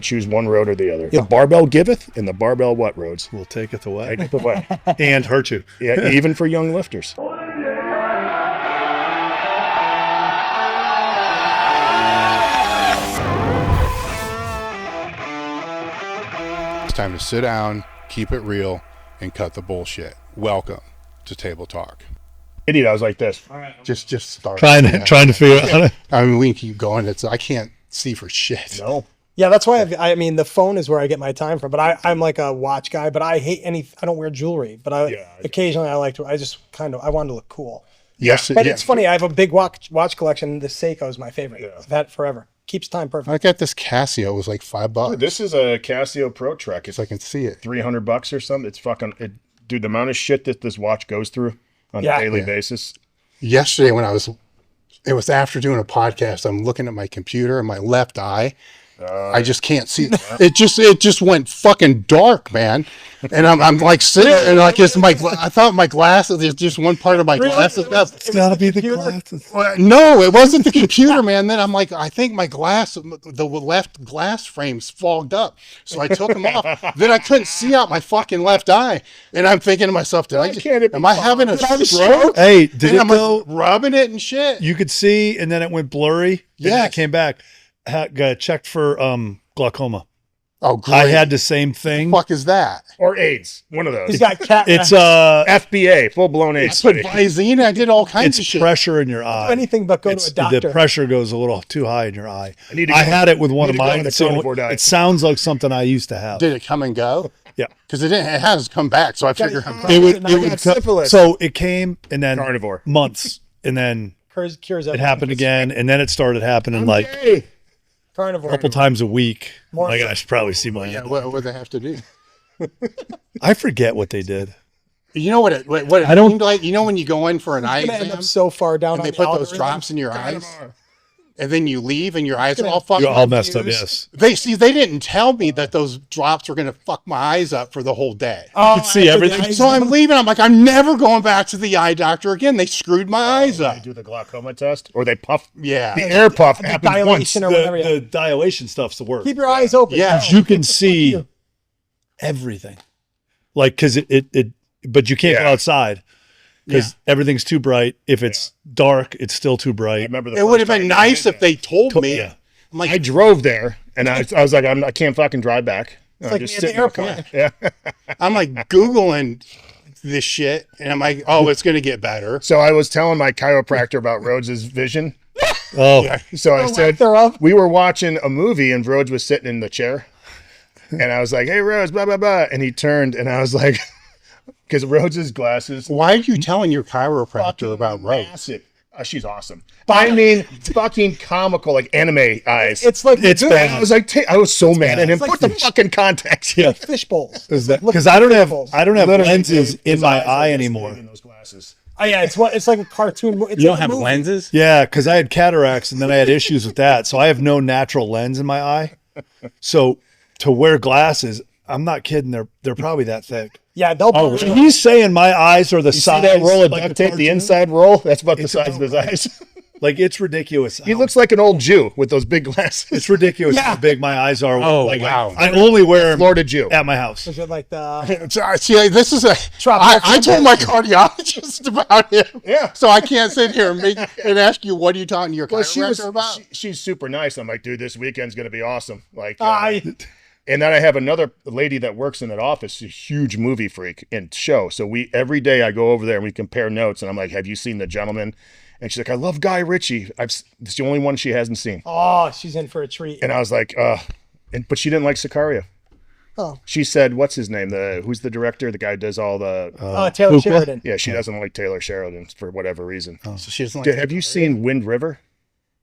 Choose one road or the other. The barbell giveth and the barbell what roads? Will taketh away. Taketh away. And hurt you. Yeah, even for young lifters. It's time to sit down, keep it real, and cut the bullshit. Welcome to Table Talk. Idiot, I was like this. Just start. Trying to figure out. I mean, we can keep going. I can't see for shit. No. Yeah, that's why I mean, the phone is where I get my time from. But I'm like a watch guy. But I hate I don't wear jewelry. But occasionally I like to. I want to look cool. Yes, but it's funny. I have a big watch collection. The Seiko is my favorite. Yeah. I've had it forever. Keeps time perfect. I got this Casio. It was like $5. Dude, this is a Casio Pro Trek. It's I can see it. $300 or something. It's fucking dude. The amount of shit that this watch goes through on a daily basis. Yesterday when it was after doing a podcast, I'm looking at my computer and my left eye. I just can't see. It just went fucking dark, man. And I'm like sitting there and like I thought my glasses. There's just one part of my glasses. It's gotta be the glasses. No, it wasn't the computer, man. Then I'm like, I think my the left glass frame's fogged up. So I took them off. Then I couldn't see out my fucking left eye. And I'm thinking to myself, am I having a stroke? Hey, did it go? Like rubbing it and shit. You could see, and then it went blurry. Yeah, it came back. Got checked for glaucoma. Oh, great. I had the same thing. What the fuck is that? Or AIDS. One of those. He's got cat. It's FBA, full blown AIDS. I put Visine. I did all kinds of shit. It's pressure in your eye. Anything but go to a doctor. The pressure goes a little too high in your eye. I had it with one of mine. It sounds like something I used to have. Did it come and go? Yeah, because it has come back. So I figure so it came and then carnivore months and then cures it happened again and then it started happening carnivore a couple times a week. Like I should probably see my. Yeah, what would they have to do? I forget what they did. You know what it seemed like? You know when you go in for an eye exam, end up so far down, and they put those drops in your eyes, and then you leave, and your eyes are all fucked. You're all messed up. Yes. They didn't tell me that those drops were going to fuck my eyes up for the whole day. Oh, you could see everything. So I'm leaving. I'm like, I'm never going back to the eye doctor again. They screwed my eyes up. They do the glaucoma test, or they puff. Yeah, the air puff happens once. Or whatever, the dilation stuff's the worst. Keep your eyes open. Yeah, you can see everything. Like, because but you can't go outside. Because everything's too bright. If it's dark, it's still too bright. I remember it would have been nice if they told me. Yeah. I'm like, I drove there, and I was like, I can't fucking drive back. It's like just me at the airport. Yeah. I'm like Googling this shit, and I'm like, oh, it's going to get better. So I was telling my chiropractor about Rhodes' vision. Oh. Yeah. So I said, we were watching a movie, and Rhodes was sitting in the chair. And I was like, hey, Rhodes, blah, blah, blah. And he turned, and I was like... Because Rhodes' glasses. Why are you telling your chiropractor about Rhodes? Massive. She's awesome. I mean, fucking comical, like anime eyes. It's like it's bad. I was like, I was so mad at him. Put the fucking contacts. Yeah, Fishbowls. Because I don't have lenses in my eye anymore. In those glasses. Oh yeah, it's like a cartoon. You don't have lenses? Yeah, because I had cataracts and then I had issues with that, so I have no natural lens in my eye. So to wear glasses, I'm not kidding. They're probably that thick. Yeah, they'll. He's saying my eyes are the size. See that roll of duct tape, the inside roll? That's about the size of his eyes. Like, it's ridiculous. He looks like an old Jew with those big glasses. It's ridiculous how big my eyes are. Oh, like, wow. I only wear them Florida Jew at my house. Is it like the... See, this is I told my cardiologist about him. Yeah. So I can't sit here and ask you, what are you talking to your chiropractor about? She's super nice. I'm like, dude, this weekend's going to be awesome. Like, and then I have another lady that works in that office, she's a huge movie freak and show. So every day I go over there and we compare notes, and I'm like, have you seen The Gentleman? And she's like, I love Guy Ritchie. It's the only one she hasn't seen. Oh, she's in for a treat. And I was like, but she didn't like Sicario. Oh. She said, what's his name? Who's the director? The guy who does all the... Taylor Sheridan. Yeah, she doesn't like Taylor Sheridan for whatever reason. Oh, so she doesn't like have you seen Wind River?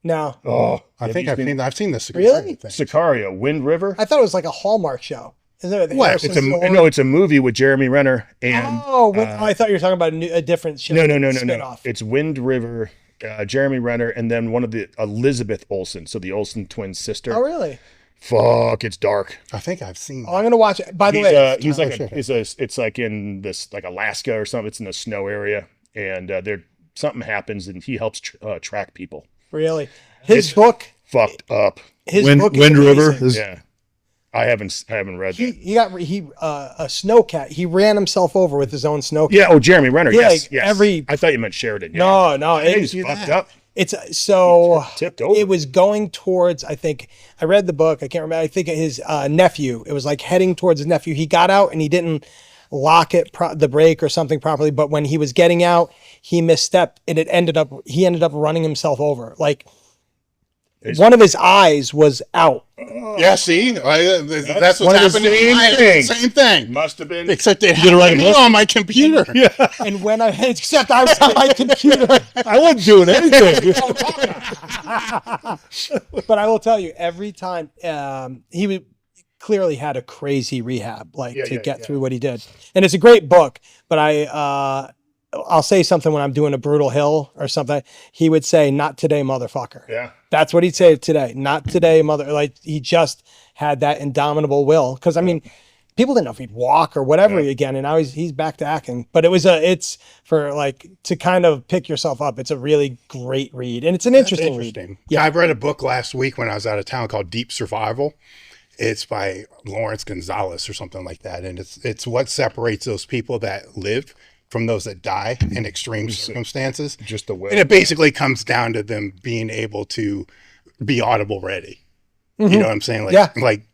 No. Oh, I think I've seen the Sicario really? thing. Sicario, Wind River. I thought it was like a Hallmark show. Isn't it? What? It's a movie with Jeremy Renner and. I thought you were talking about a different show. No. It's Wind River, Jeremy Renner, and then one of the Elizabeth Olsen, so the Olsen twins' sister. Oh, really? Fuck, it's dark. I think I've seen. Oh, I'm gonna watch it. By the way, it's like in this like Alaska or something. It's in a snow area, and something happens, and he helps track people. Really? His book fucked up. His Wind book is River amazing. is Yeah. I haven't read that. He got a snowcat. He ran himself over with his own snowcat. Yeah. Oh, Jeremy Renner. Yeah, Yes. I thought you meant Sheridan. Yeah. No, He's fucked up. It's so Tipped over. it was going towards, I think I read the book. I can't remember. I think his nephew, it was like heading towards his nephew. He got out and he didn't lock the brake or something properly. But when he was getting out, he misstepped and he ended up running himself over. Like one of his eyes was out. Yeah, see, that's what's happening. Same thing. Must have been. Except it happened on my computer. Yeah. And when except I was on my computer. I wasn't doing anything. But I will tell you, every time he clearly had a crazy rehab, to get through what he did. And it's a great book, but I'll say something when I'm doing a brutal hill or something. He would say, "Not today, motherfucker." Yeah. That's what he'd say today. "Not today, mother." Like he just had that indomitable will. Cause I mean, people didn't know if he'd walk or whatever again. And now he's back to acting, but it's for to kind of pick yourself up. It's a really great read. And it's an interesting read. Yeah. I've read a book last week when I was out of town called Deep Survival. It's by Lawrence Gonzalez or something like that. And it's what separates those people that live from those that die in extreme circumstances. Just the way. And it basically comes down to them being able to be audible ready. Mm-hmm. You know what I'm saying? Like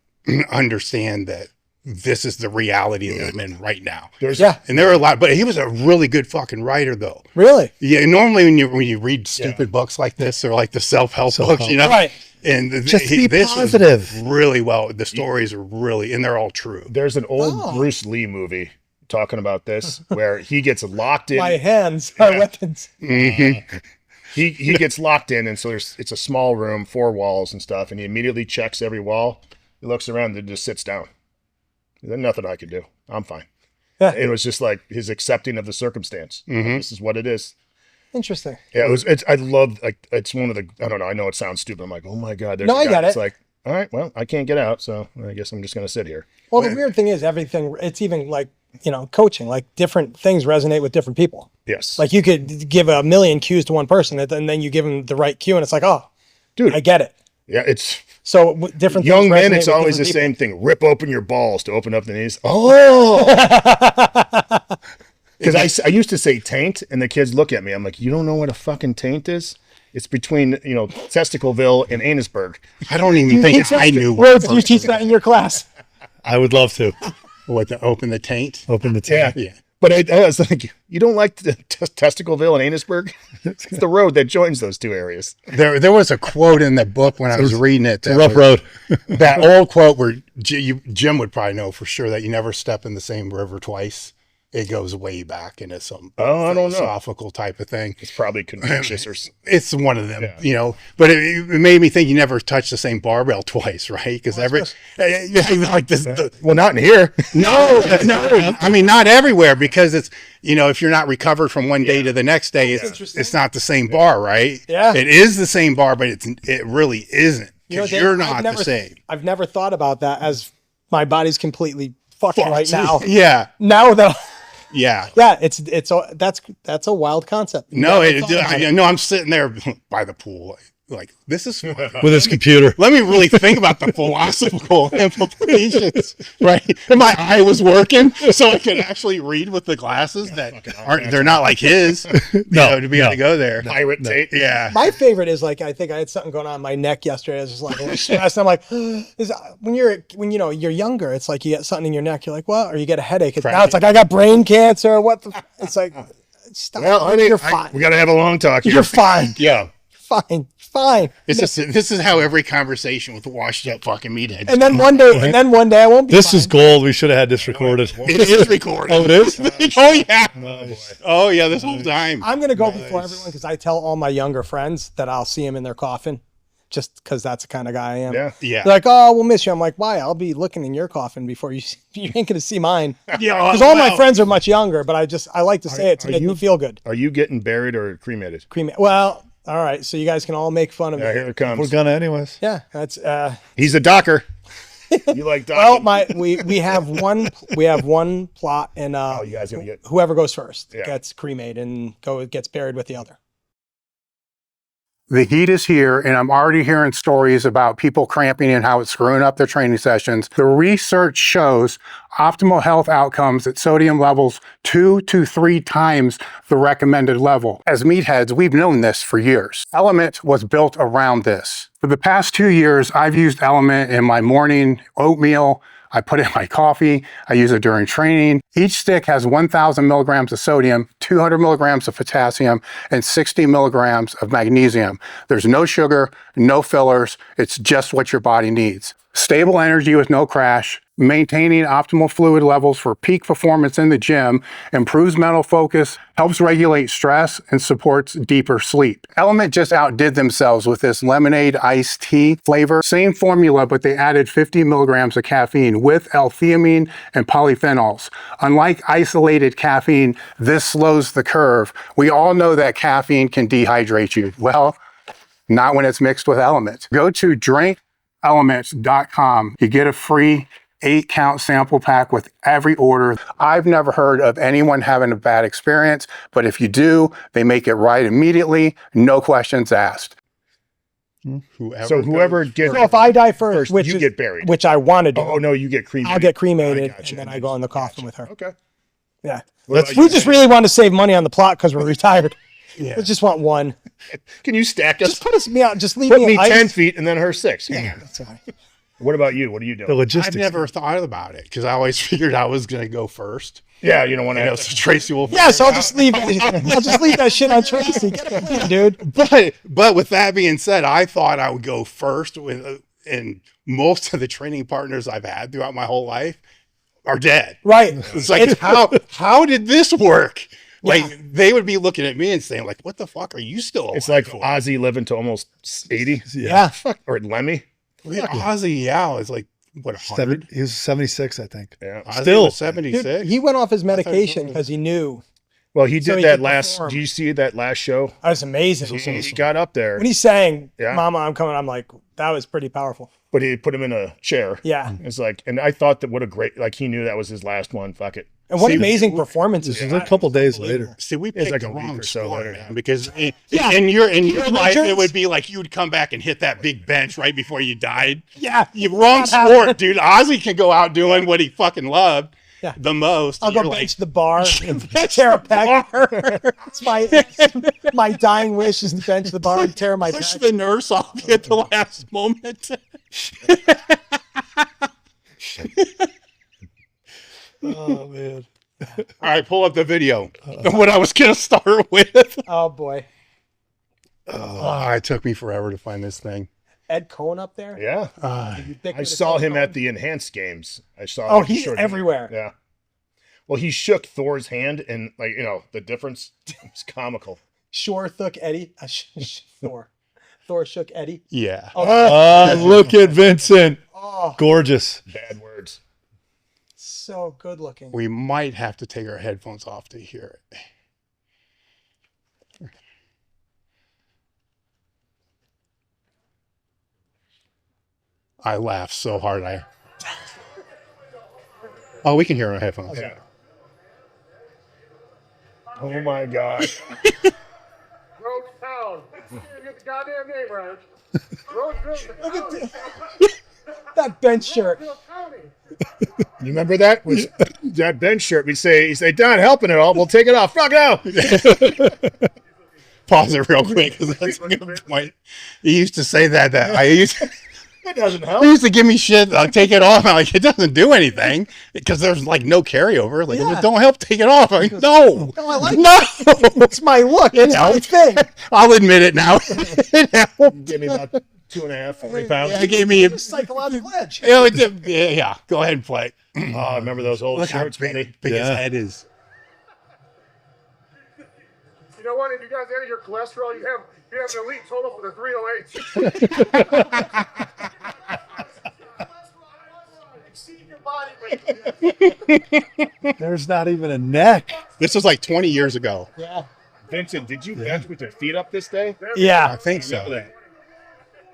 understand that this is the reality that I'm in right now. And there are a lot, but he was a really good fucking writer though. Really? Yeah. Normally when you read stupid books like this or like the self-help books, you know, right. And just be positive. Really well. The stories are really, and they're all true. There's an old Bruce Lee movie talking about this where he gets locked in. My hands are weapons. Mm-hmm. He gets locked in, and so it's a small room, 4 walls and stuff, and he immediately checks every wall. He looks around and just sits down. There's nothing I can do. I'm fine. Yeah. It was just like his accepting of the circumstance. Mm-hmm. This is what it is. Interesting. Yeah, I love, it's one of the, I don't know, I know it sounds stupid. I'm like, oh my God. I get it. It's like, all right, well, I can't get out, so I guess I'm just going to sit here. Well, the weird thing is everything, it's even coaching, different things resonate with different people. Yes. Like you could give a million cues to one person and then you give them the right cue and it's like, oh, dude, I get it. Yeah, it's so different. Young men, it's always the same thing. Rip open your balls to open up the knees. Oh, because I used to say taint, and the kids look at me. I'm like, you don't know what a fucking taint is? It's between Testicleville and Anisburg. I don't even think I knew. Rhodes, do you teach that in your class? I would love to. What, to open the taint? Open the taint. Yeah. But I was like, you don't like the Testicleville and Anisburg? It's the road that joins those two areas. There was a quote in the book when I was reading it. It's a rough road. That old quote where Jim would probably know for sure that you never step in the same river twice. It goes way back into some I don't know, philosophical type of thing. It's probably Confucius or it's one of them, But it made me think you never touch the same barbell twice, right? Because like this. Well, not in here. No. I mean, not everywhere because it's if you're not recovered from one day to the next day, it's not the same bar, right? Yeah, it is the same bar, but it really isn't because you're not the same. I've never thought about that as my body's completely fucking right now. Yeah. Now though. Yeah. Yeah, that's a wild concept. No, I'm sitting there by the pool like this is with his computer. Let me really think about the philosophical implications, right? And my eye was working so I could actually read with the glasses they're not like his. To be able to go there. Pirate tape. Yeah. My favorite is I think I had something going on in my neck yesterday. I was just like stressed. I'm like, when you're younger, it's like you get something in your neck. You're like, what? Or you get a headache. Now it's like I got brain cancer. What the? It's like, stop. Well, honey, you're fine. We got to have a long talk here. You're fine. Yeah. Fine. This is how every conversation with the washed up fucking meathead. And then one day I won't be. This is gold. We should have had this recorded. It is recorded. Oh, it is? Oh yeah. Nice. Oh yeah. This whole time. I'm gonna go before everyone because I tell all my younger friends that I'll see them in their coffin, just because that's the kind of guy I am. Yeah. They're like, oh, we'll miss you. I'm like, why? I'll be looking in your coffin before you ain't gonna see mine. Yeah. Because all my friends are much younger, but I like to say it to make me feel good. Are you getting buried or cremated? Well. All right, so you guys can all make fun of me. Here it comes. We're gonna anyways. Yeah, that's. He's a docker. You like docking? Well, we have one plot, and you guys gonna get whoever goes first gets cremated and gets buried with the other. The heat is here, and I'm already hearing stories about people cramping and how it's screwing up their training sessions. The research shows optimal health outcomes at sodium levels 2 to 3 times the recommended level. As meatheads, we've known this for years. Element was built around this. For the past 2 years, I've used Element in my morning oatmeal. I put it in my coffee. I use it during training. Each stick has 1,000 milligrams of sodium, 200 milligrams of potassium, and 60 milligrams of magnesium. There's no sugar, no fillers. It's just what your body needs. Stable energy with no crash, maintaining optimal fluid levels for peak performance in the gym, improves mental focus, helps regulate stress, and supports deeper sleep. Element just outdid themselves with this lemonade iced tea flavor. Same formula, but they added 50 milligrams of caffeine with L-theanine and polyphenols. Unlike isolated caffeine, this slows the curve. We all know that caffeine can dehydrate you. Well, not when it's mixed with Element. Go to drinkelements.com. You get a free 8-count sample pack with every order. I've never heard of anyone having a bad experience, but if you do, they make it right immediately, no questions asked. Whoever gets So if I die first, you get buried. which I want to do. Oh no, you get cremated. I'll get cremated, I gotcha. and then I go in the coffin with her. Okay. Yeah. What about We you? just really want to save money on the plot because we're retired. Yeah. We just want one. Can you stack us? Just put us me out. Just leave Put me me in ice. 10 feet and then her 6. Yeah, that's all right. What about you? What are you The doing? logistics. I've never thought about it because I always figured I was going to go first. Yeah, you don't want to. So Tracy will. Yeah, so I'll just leave. I'll just leave that shit on Tracy. Get a plan, dude. But with that being said, I thought I would go first, and most of the training partners I've had throughout my whole life are dead. Right. It's like how did this work? Like they would be looking at me and saying, like, "What the fuck are you still alive It's like for?" Ozzy living to almost 80. Yeah. Fuck. Or Lemmy. Yeah, Ozzy, yeah, it's like what 100. He was 76, I think. Yeah. Ozzy Still. was 76. Dude, he went off his medication because he knew. Well, he So did he that could last. perform. Do you see that last show? That was amazing. He got up there, When he sang, Yeah. Mama, I'm coming, I'm like, that was pretty powerful. but he put him in a chair. Yeah. It's like, and I thought that what a great, like he knew that was his last one. Fuck it. And what See, amazing performances. This is a couple days later. See, we picked like the a week wrong or so sport, later. man, because in Yeah. your life, Richards? it would be like you would come back and hit that big bench right before you died. Yeah. You wrong Not sport, happening. dude. Ozzy can go out doing what he fucking loved Yeah. the most. I'll go You're bench the bar, tear a pec. It's my dying wish is to bench the bar and tear my push pec. the nurse off at the last moment. Oh, man. All right, pull up the video. What I was gonna start with. Oh boy. Oh, it took me forever to find this thing. Ed Cohen up there? Yeah. I saw him at the Enhanced Games. I saw. Oh, like, he's short- everywhere. Yeah. Well, he shook Thor's hand, and like the difference. It's comical. Shore Thook Eddie. Thor. Thor shook Eddie. Yeah. Oh, look at Vincent. Oh, Gorgeous. Bad words. so good looking. We might have to take our headphones off to hear it. I laughed so hard. Oh, we can hear our headphones. Yeah. Oh my God. Rhodes town. Get the goddamn name right. Rhodes town. That bench shirt. County. You remember that? Was that bench shirt? He'd say, Don, helping it all. We'll take it off. Fuck out. Pause it real quick because that's a good point. He used to say that It doesn't help. he used to give me shit. I'll take it off. I'm like, it doesn't do anything because there's like no carryover. Like, Yeah. don't help. Take it off. I'm like, no, No, I like no. It's my look. It's my thing. I'll admit it now. It helped. Give me about 2.5, 3 pounds. Yeah, it gave me. Psychological edge. Yeah. Go ahead and play. Oh, I remember those old Look how shirts, buddy. big his Yeah. head is. You know what? If you guys added your cholesterol, you have an elite total for the 308. Exceed your body weight. There's not even a neck. This was like 20 years ago. Yeah. Vincent, did you bench with your feet up this day? I Yeah. think Remember so. that?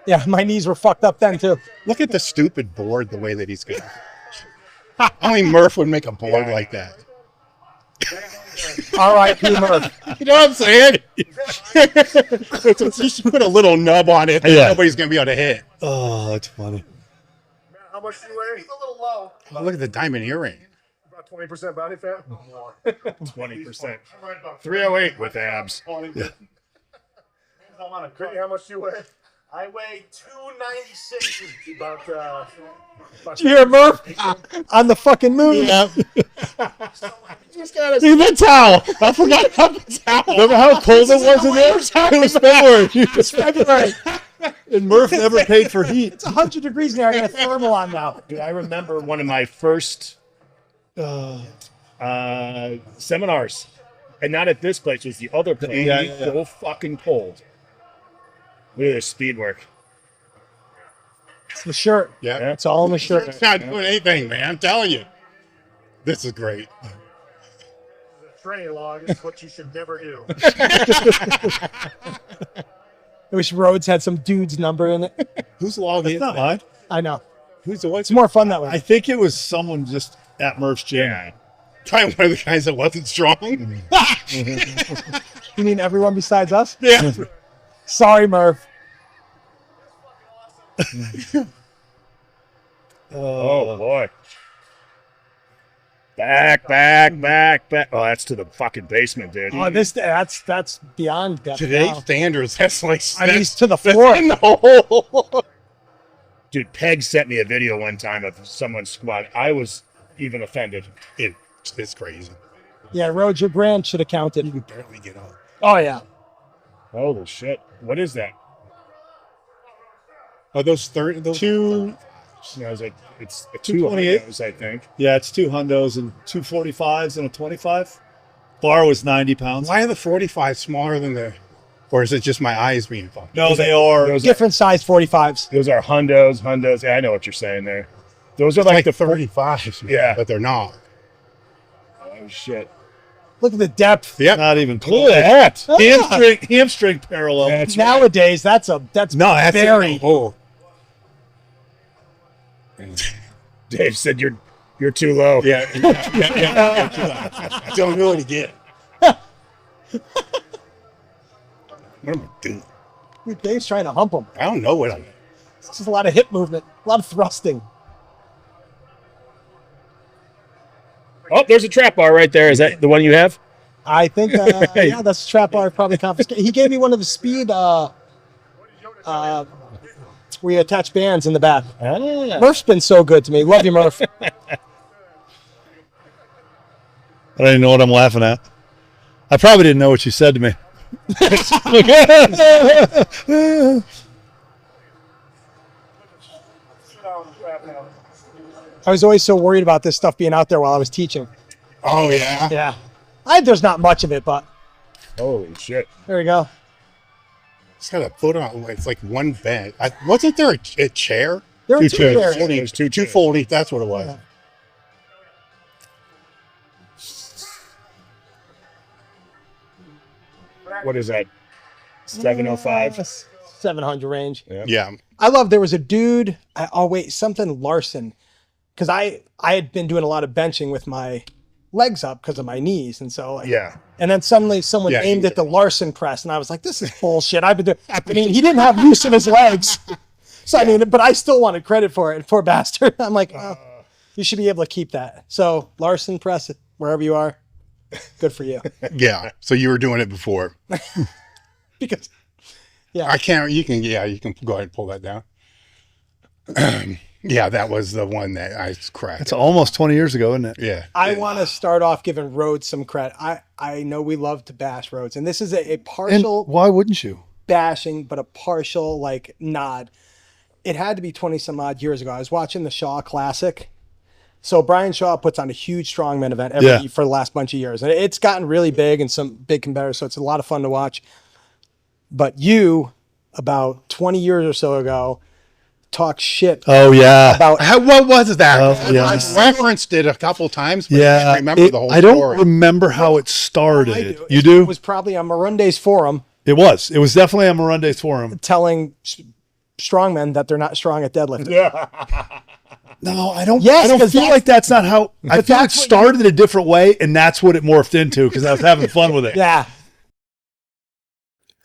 Yeah. My knees were fucked up then too. Look at the stupid board the way that he's got. Only Murph would make a board like that. All right, Murph. You know what I'm saying? You should put a little nub on it that nobody's going to be able to hit. Oh, that's funny. How much do you weigh? He's a little low. Oh, look at the diamond earring. About 20% body fat. 20%. 308 with abs. Brittany, how much do you weigh? I weigh 296. About Did you hear Murph on the fucking moon? Yeah. Just got See the towel. I forgot about the towel. Remember how cold it was in there? It was February. It's February. And Murph never paid for heat. It's 100 degrees in there. I got a thermal on now. Dude, I remember one of my first seminars, and not at this place, it was the other place. Yeah. So fucking cold. Look at this speed work. It's the shirt. Yeah. It's all in the shirt. It's not doing anything, man. I'm telling you. This is great. training log is what you should never do. I wish Rhodes had some dude's number in it. Whose log is Not that? mine. I know. Who's the what? It's more fun that way. I think it was someone just at Murph's gym. Yeah. Probably one of the guys that wasn't strong. You mean everyone besides us? Yeah. Sorry, Murph. Oh boy. Back. Oh, that's to the fucking basement, dude. Oh, that's beyond depth. Today's now. standards, that's like I mean, he's to the that's floor. in the hole. Dude, Peg sent me a video one time of someone squat. I was even offended. It's crazy. Yeah, Rhodes, your grand should have counted. You can barely get up. Oh, yeah. Holy shit. What is that? Are those 30? Those Two, Yeah, it's a 228. 228, I think. yeah, it's 2 hundos and 2 45s and a 25. Bar was 90 pounds. Why are the 45 smaller than the, or is it just my eyes being fucked? No, they are. Those Different size 45s. are hundos. Yeah, I know what you're saying there. Those are Like like the the 35s, man, Yeah. but they're not. Oh shit. Look at the depth. Yep. Not even Look close. at that. Hamstring parallel. That's right. Nowadays, that's No, that's very. Oh, Dave said you're too low. yeah. Don't know what to get. What am I doing? Dave's trying to hump him. I don't know what I. It's just a lot of hip movement, a lot of thrusting. Oh, there's a trap bar right there. Is that the one you have? I think, yeah, that's a trap bar probably confiscated. He gave me one of the speed where you attach bands in the back. Murph's been so good to me. Love you, Murph. I don't even know what I'm laughing at. I probably didn't know what you said to me. I was always so worried about this stuff being out there while I was teaching. Oh yeah. Yeah. There's not much of it, but Holy shit. there we go. It's got a foot on. It's like one bed. Wasn't there a chair? There are two chairs. chairs. There's two Two chairs. folding. That's what it was. Yeah. What is that? 705? 700 range. Yeah. I love, there was a dude, something Larson. Because I had been doing a lot of benching with my legs up because of my knees. And so, Yeah. and then suddenly someone Yeah, aimed at the Larson press. And I was like, this is bullshit. I've been doing, I mean, he didn't have use of his legs. So, I mean, but I still wanted credit for it. Poor bastard. I'm like, oh, you should be able to keep that. So, Larson press it wherever you are. Good for you. Yeah. So you were doing it before. Because, I can't. You can. Yeah. You can go ahead and pull that down. Yeah, that was the one that I cracked. It's almost 20 years ago, isn't it? Yeah. I want to start off giving Rhodes some credit. I know we love to bash Rhodes, and this is a And partial why wouldn't you? bashing, but a partial like nod. It had to be 20 some odd years ago. I was watching the Shaw Classic. So Brian Shaw puts on a huge strongman event for the last bunch of years. And it's gotten really big and some big competitors, so it's a lot of fun to watch. But you, about 20 years or so ago, talk shit Oh, yeah. about What was that? Oh, yeah. I referenced it a couple times, but I Yeah. can't remember the whole I don't story. remember how it started. I do. You do? It was probably on Marunde's forum It was. It was definitely on Morunde's forum. telling strongmen that they're not strong at deadlifting. Yeah. No, I don't. Yes, I don't 'cause feel like that's not how. I feel it that's what started a different way, and that's what it morphed into because I was having fun with it. Yeah.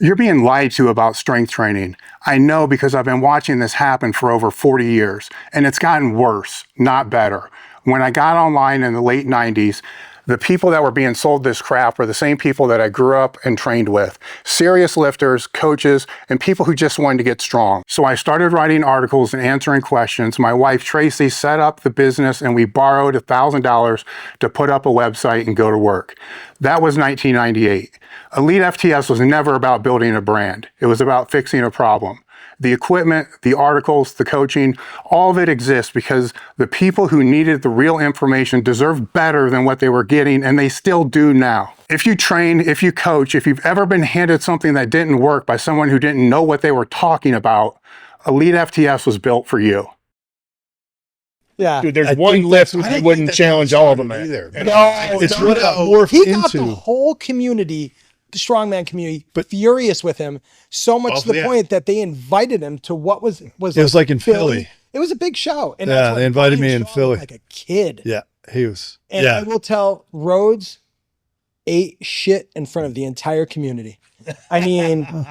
You're being lied to about strength training. I know because I've been watching this happen for over 40 years, and it's gotten worse, not better. When I got online in the late 90s, the people that were being sold this crap were the same people that I grew up and trained with. Serious lifters, coaches, and people who just wanted to get strong. So I started writing articles and answering questions. My wife Tracy set up the business and we borrowed $1,000 to put up a website and go to work. That was 1998. Elite FTS was never about building a brand. It was about fixing a problem. The equipment, the articles, the coaching, all of it exists because the people who needed the real information deserve better than what they were getting, and they still do now. If you train, if you coach, if you've ever been handed something that didn't work by someone who didn't know what they were talking about, Elite FTS was built for you. Yeah. Dude, there's one lift I wouldn't challenge all of them either. No, It's what it morphed he got the into. whole community, the strongman community, but furious with him so much to the point that they invited him to what was It was like in Philly. It was a big show. And Yeah, that's when they invited Brian me in Shaw Philly. was like a kid. Yeah, he was. And yeah, I will tell, Rhodes ate shit in front of the entire community. I mean,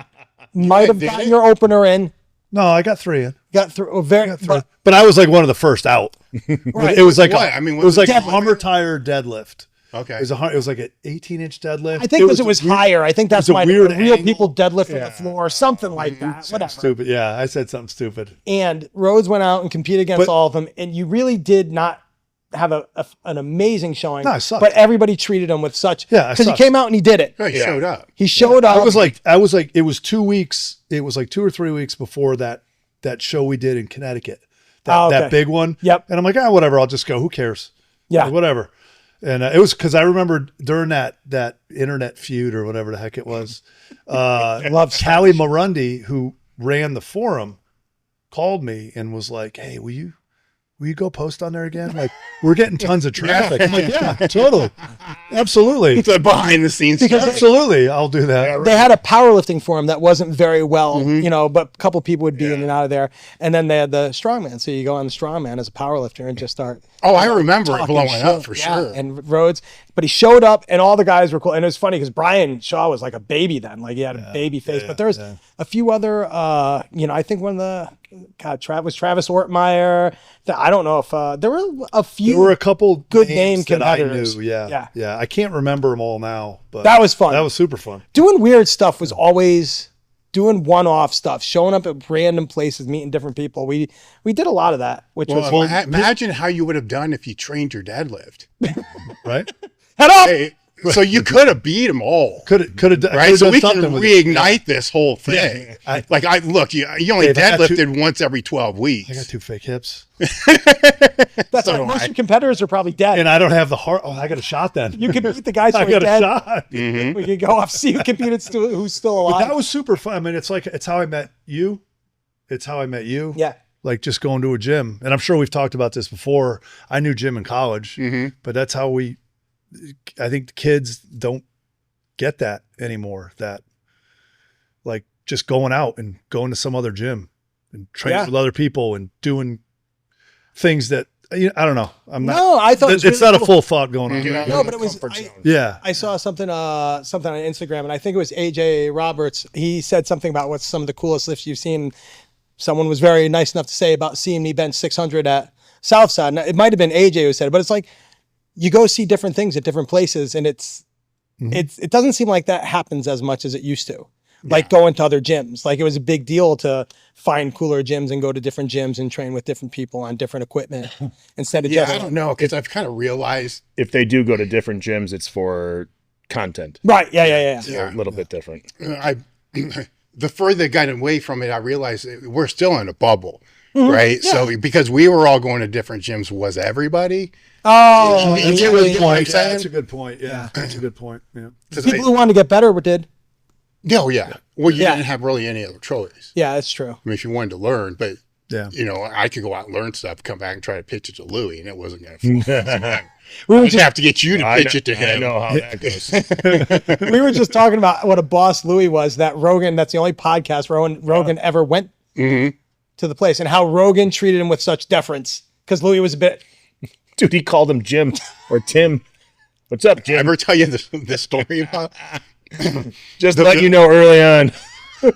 might have gotten your opener in. no, I got 3 in. Got through very, But I was like one of the first out. right. It was like What? a, I mean, it was like a deadlift. Hummer tire deadlift. Okay. It was like an 18-inch deadlift. I think because it was higher. I think that's a why weird real angle. people deadlift from the floor, something like that. Whatever. Stupid. Yeah, I said something stupid. And Rhodes went out and competed against all of them, and you really did not have an amazing showing. No, I sucked. But everybody treated him with such because he sucked. came out and he did it. He showed up. He showed up. I was like, it was 2 weeks. It was like 2 or 3 weeks before that show we did in Connecticut. That big one. Yep. And I'm like, whatever. I'll just go. Who cares? Yeah. Like, whatever. And it was because I remember during that internet feud or whatever the heck it was, love Callie Marundi, who ran the forum, called me and was like, "Hey, will you go post on there again? Like, we're getting tons of traffic." I'm like, "Yeah, totally, absolutely." It's a behind the scenes. Absolutely, I'll do that. They had a powerlifting forum that wasn't very well, but a couple people would be in and out of there. And then they had the strongman. So you go on the strongman as a powerlifter and just start. Oh, I remember it talking blowing shit. up for Yeah, sure. And Rhodes, but he showed up and all the guys were cool. And it was funny because Brian Shaw was like a baby then, like he had a baby face. But there's a few other, I think one of the, was Travis Ortmeyer. I don't know if there were a few. There were a couple good names name that I competitors. knew. Yeah. I can't remember them all now, but That was fun. That was super fun. Doing weird stuff was always doing one-off stuff, showing up at random places, meeting different people. We did a lot of that, which was fun. Imagine how you would have done if you trained your deadlift. Right? Head up! Hey, so you could have beat them all. Could have done Right, so we can something with it. reignite this whole thing. You only Dave, I got deadlifted once every 12 weeks. I got 2 fake hips, That's So right. do Most I. of your competitors are probably dead. and I don't have the heart. Oh, I got a shot then. You can beat the guys who I are got a dead. shot. We could go off, see who competed, who's still But alive. that was super fun. I mean, it's how I met you. It's how I met you. Yeah. Like just going to a gym. And I'm sure we've talked about this before. I knew Jim in college, but that's how I think the kids don't get that anymore. That like just going out and going to some other gym and training with other people and doing things that, I don't know. I thought it's really not cool. a full thought going on. No, but it was. Yeah. I saw something on Instagram, and I think it was AJ Roberts. He said something about what's some of the coolest lifts you've seen. Someone was very nice enough to say about seeing me bench 600 at Southside. Now, it might have been AJ who said it, but it's like you go see different things at different places, and it doesn't seem like that happens as much as it used to. Like going to other gyms. Like it was a big deal to find cooler gyms and go to different gyms and train with different people on different equipment instead of just. I don't know, because I've kind of realized. If they do go to different gyms, it's for content. Right. Yeah. So a little bit different. The further I got away from it, I realized we're still in a bubble, right? Yeah. So because we were all going to different gyms, was everybody? Oh, that's a good point. That's a good point. Yeah, that's a good point. Yeah. People who wanted to get better did. Oh, yeah. Well, you didn't have really any other choice. Yeah, that's true. I mean, if you wanted to learn, but yeah, I could go out and learn stuff, come back and try to pitch it to Louie, and it wasn't going to fly. We would have to get you to pitch it to him. I know how that goes. We were just talking about what a boss Louie was. That Rogan, that's the only podcast Rogan ever went to the place, and how Rogan treated him with such deference. because Louis was a bit. Dude, he called him Jim or Tim. What's up, Jim? Ever tell you this story about? Just to let you know early on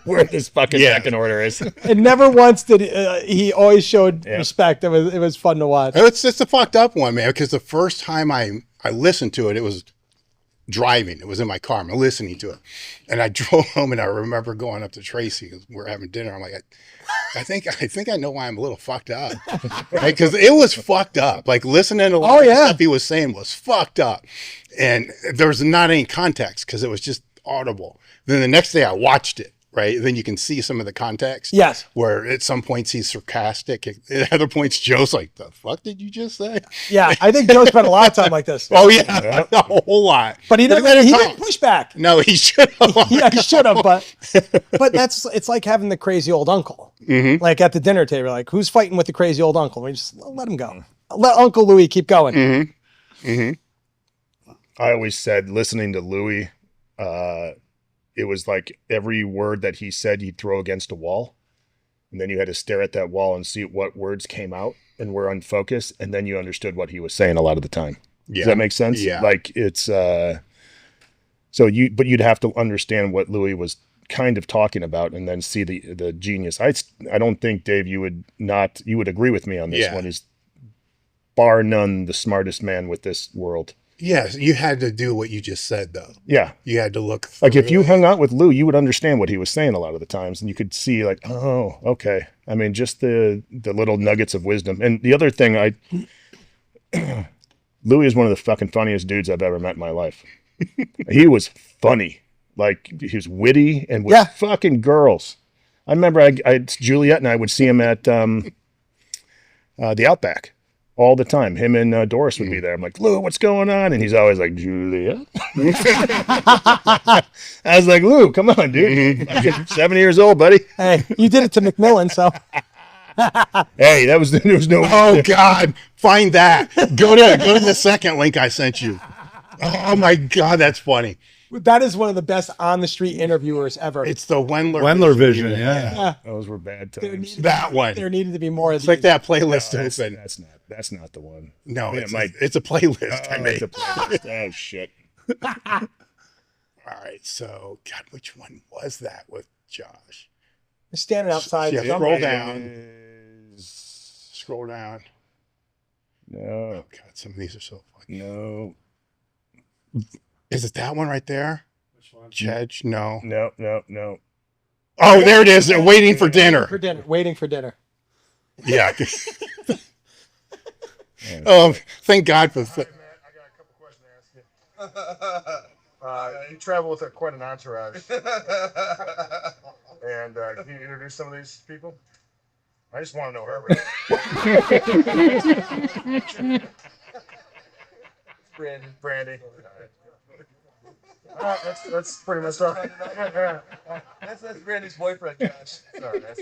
where this fucking second order is. And never once did he always showed respect. It was fun to watch. It's just a fucked up one, man, because the first time I listened to it, it was driving. It was in my car. I'm listening to it. And I drove home, and I remember going up to Tracy because we're having dinner. I'm like, I think I know why I'm a little fucked up. Right? Because it was fucked up. Like listening to a lot of the stuff he was saying was fucked up. And there was not any context because it was just audible. Then the next day I watched it. Right. Then you can see some of the context. Yes. Where at some points he's sarcastic. At other points, Joe's like, the fuck did you just say? Yeah. I think Joe spent a lot of time like this. Oh, yeah. A whole lot. But he didn't push back. No, he should have. Yeah, he should have. But it's like having the crazy old uncle. Mm-hmm. Like at the dinner table, like, who's fighting with the crazy old uncle? We just let him go. Let Uncle Louis keep going. Mm-hmm. Mm-hmm. I always said, listening to Louis, it was like every word that he said, you'd throw against a wall. And then you had to stare at that wall and see what words came out and were unfocused. And then you understood what he was saying a lot of the time. Yeah. Does that make sense? Yeah. Like it's, but you'd have to understand what Louis was kind of talking about and then see the genius. I don't think, Dave, you would agree with me on this one. Is bar none the smartest man with this world. Yes, you had to do what you just said, though. Yeah. You had to look. Like if you hung out with Lou, you would understand what he was saying a lot of the times, and you could see like, oh, okay. I mean, just the little nuggets of wisdom. And the other thing, Louis is one of the fucking funniest dudes I've ever met in my life. He was funny. Like he was witty and with fucking girls. I remember Juliet and I would see him at the Outback. All the time. Him and Doris would be there. I'm like, Lou, what's going on? And he's always like, Julia. I was like, Lou, come on, dude. You're 70 years old, buddy. Hey, you did it to McMillan, so. Hey, there was no. Oh, God. Find that. Go to the second link I sent you. Oh, my God. That's funny. That is one of the best on the street interviewers ever. It's the Wendler vision. Yeah. Those were bad times. That one. There needed to be more of It's like that playlist. No, that's not the one. No, Yeah, it's a playlist I made. It's a playlist. Oh, shit. All right. So, God, which one was that with Josh? Standing outside. Yeah, scroll down. Scroll down. No. Oh, God, some of these are so funny. No. Is it that one right there? Which one? Jedge? No. No. Oh, there it is. They're waiting for dinner. Waiting for dinner. Yeah. Thank God for. Matt, I got a couple questions to ask you. You travel with quite an entourage. And can you introduce some of these people? I just want to know her. Brandy. That's pretty much all. That's Brandy's boyfriend, Josh. Sorry, that's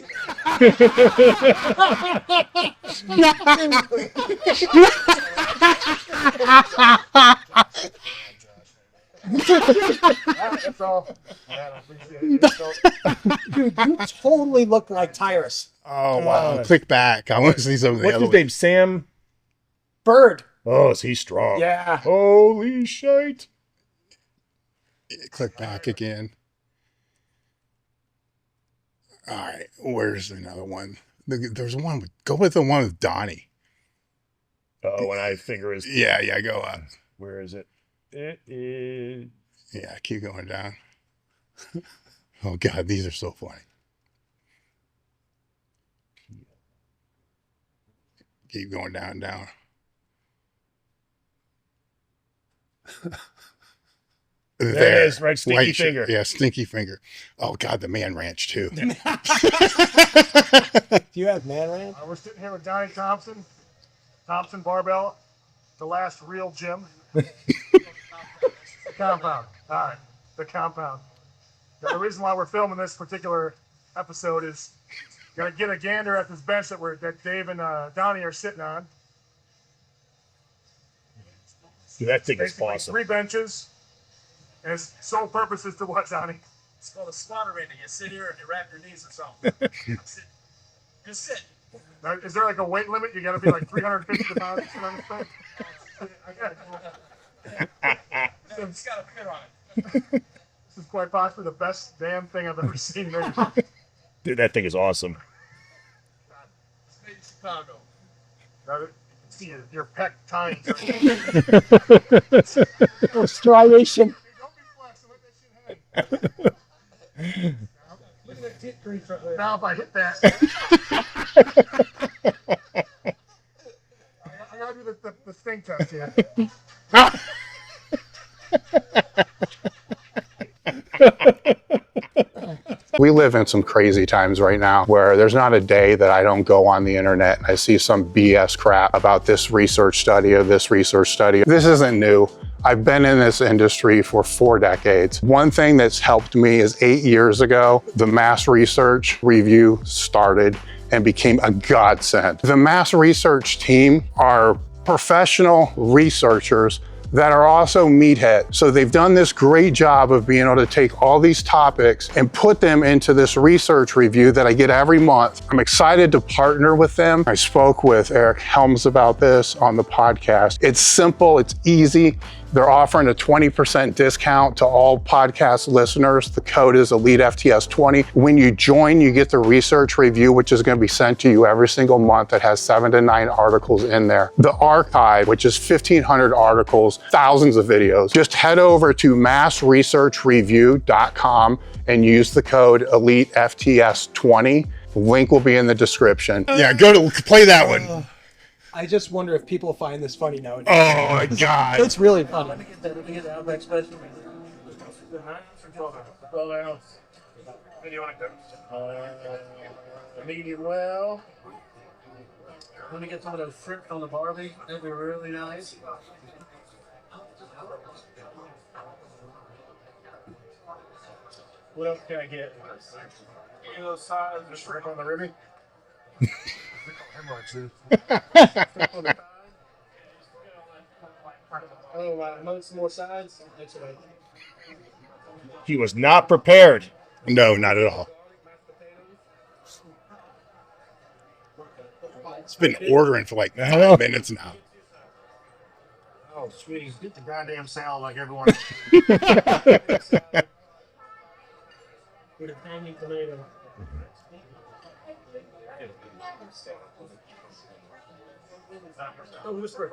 all. I appreciate it. Dude, you totally look like Tyrus. Oh, wow. Click back. I want to see some of the What's other his name? Sam? Bird. Oh, is he strong? Yeah. Holy shit. Click back again. All right. Where's another one? There's one go with the one with Donnie. Oh, when I finger his. Yeah, go up. Where is it? It is. Yeah, keep going down. Oh, God, these are so funny. Keep going down. There it is, right? Stinky finger. Yeah, stinky finger. Oh, God, the Man Ranch, too. Do you have Man Ranch? We're sitting here with Donnie Thompson Barbell, the last real gym. The compound. All right, the compound. Now, the reason why we're filming this particular episode is gonna get a gander at this bench that Dave and Donnie are sitting on. Dude, that thing is Basically, awesome. 3 benches. And its sole purpose is to what, Donnie? It's called a squat arena. You sit here and you wrap your knees or something. Just sit. Now, is there like a weight limit? You got to be like 350 pounds to sit on this thing? I got it. It's got a fit on it. This is quite possibly the best damn thing I've ever seen there. Dude, that thing is awesome. It's made in Chicago. Now, you can see your pec tines. Striation. Don't be flexing. Let that shit hang. Look at that tit crease right there. Now, if I hit that, I gotta do the stink test here. We live in some crazy times right now where there's not a day that I don't go on the internet and I see some BS crap about this research study or this research study. This isn't new. I've been in this industry for 4 decades. One thing that's helped me is 8 years ago, the mass research review started and became a godsend. The mass research team are professional researchers that are also meatheads. So they've done this great job of being able to take all these topics and put them into this research review that I get every month. I'm excited to partner with them. I spoke with Eric Helms about this on the podcast. It's simple, it's easy. They're offering a 20% discount to all podcast listeners. The code is elitefts20. When you join, you get the research review, which is going to be sent to you every single month. That has 7 to 9 articles in there. The archive, which is 1,500 articles, thousands of videos. Just head over to massresearchreview.com and use the code elitefts20. The link will be in the description. Yeah, go to play that one. I just wonder if people find this funny nowadays. Oh my God. It's really funny. Let me get the Outback special. 12 ounce. What do you want to do? Medium well. Let me get some of those shrimp on the Barbie. That'd be really nice. What else can I get? Any of those sides of shrimp on the ribby? Oh, some more sides. He was not prepared. No, not at all. It's been ordering for like 5 minutes now. Oh, sweet. Get the goddamn salad like everyone. With a hanging tomato. Oh, whisper.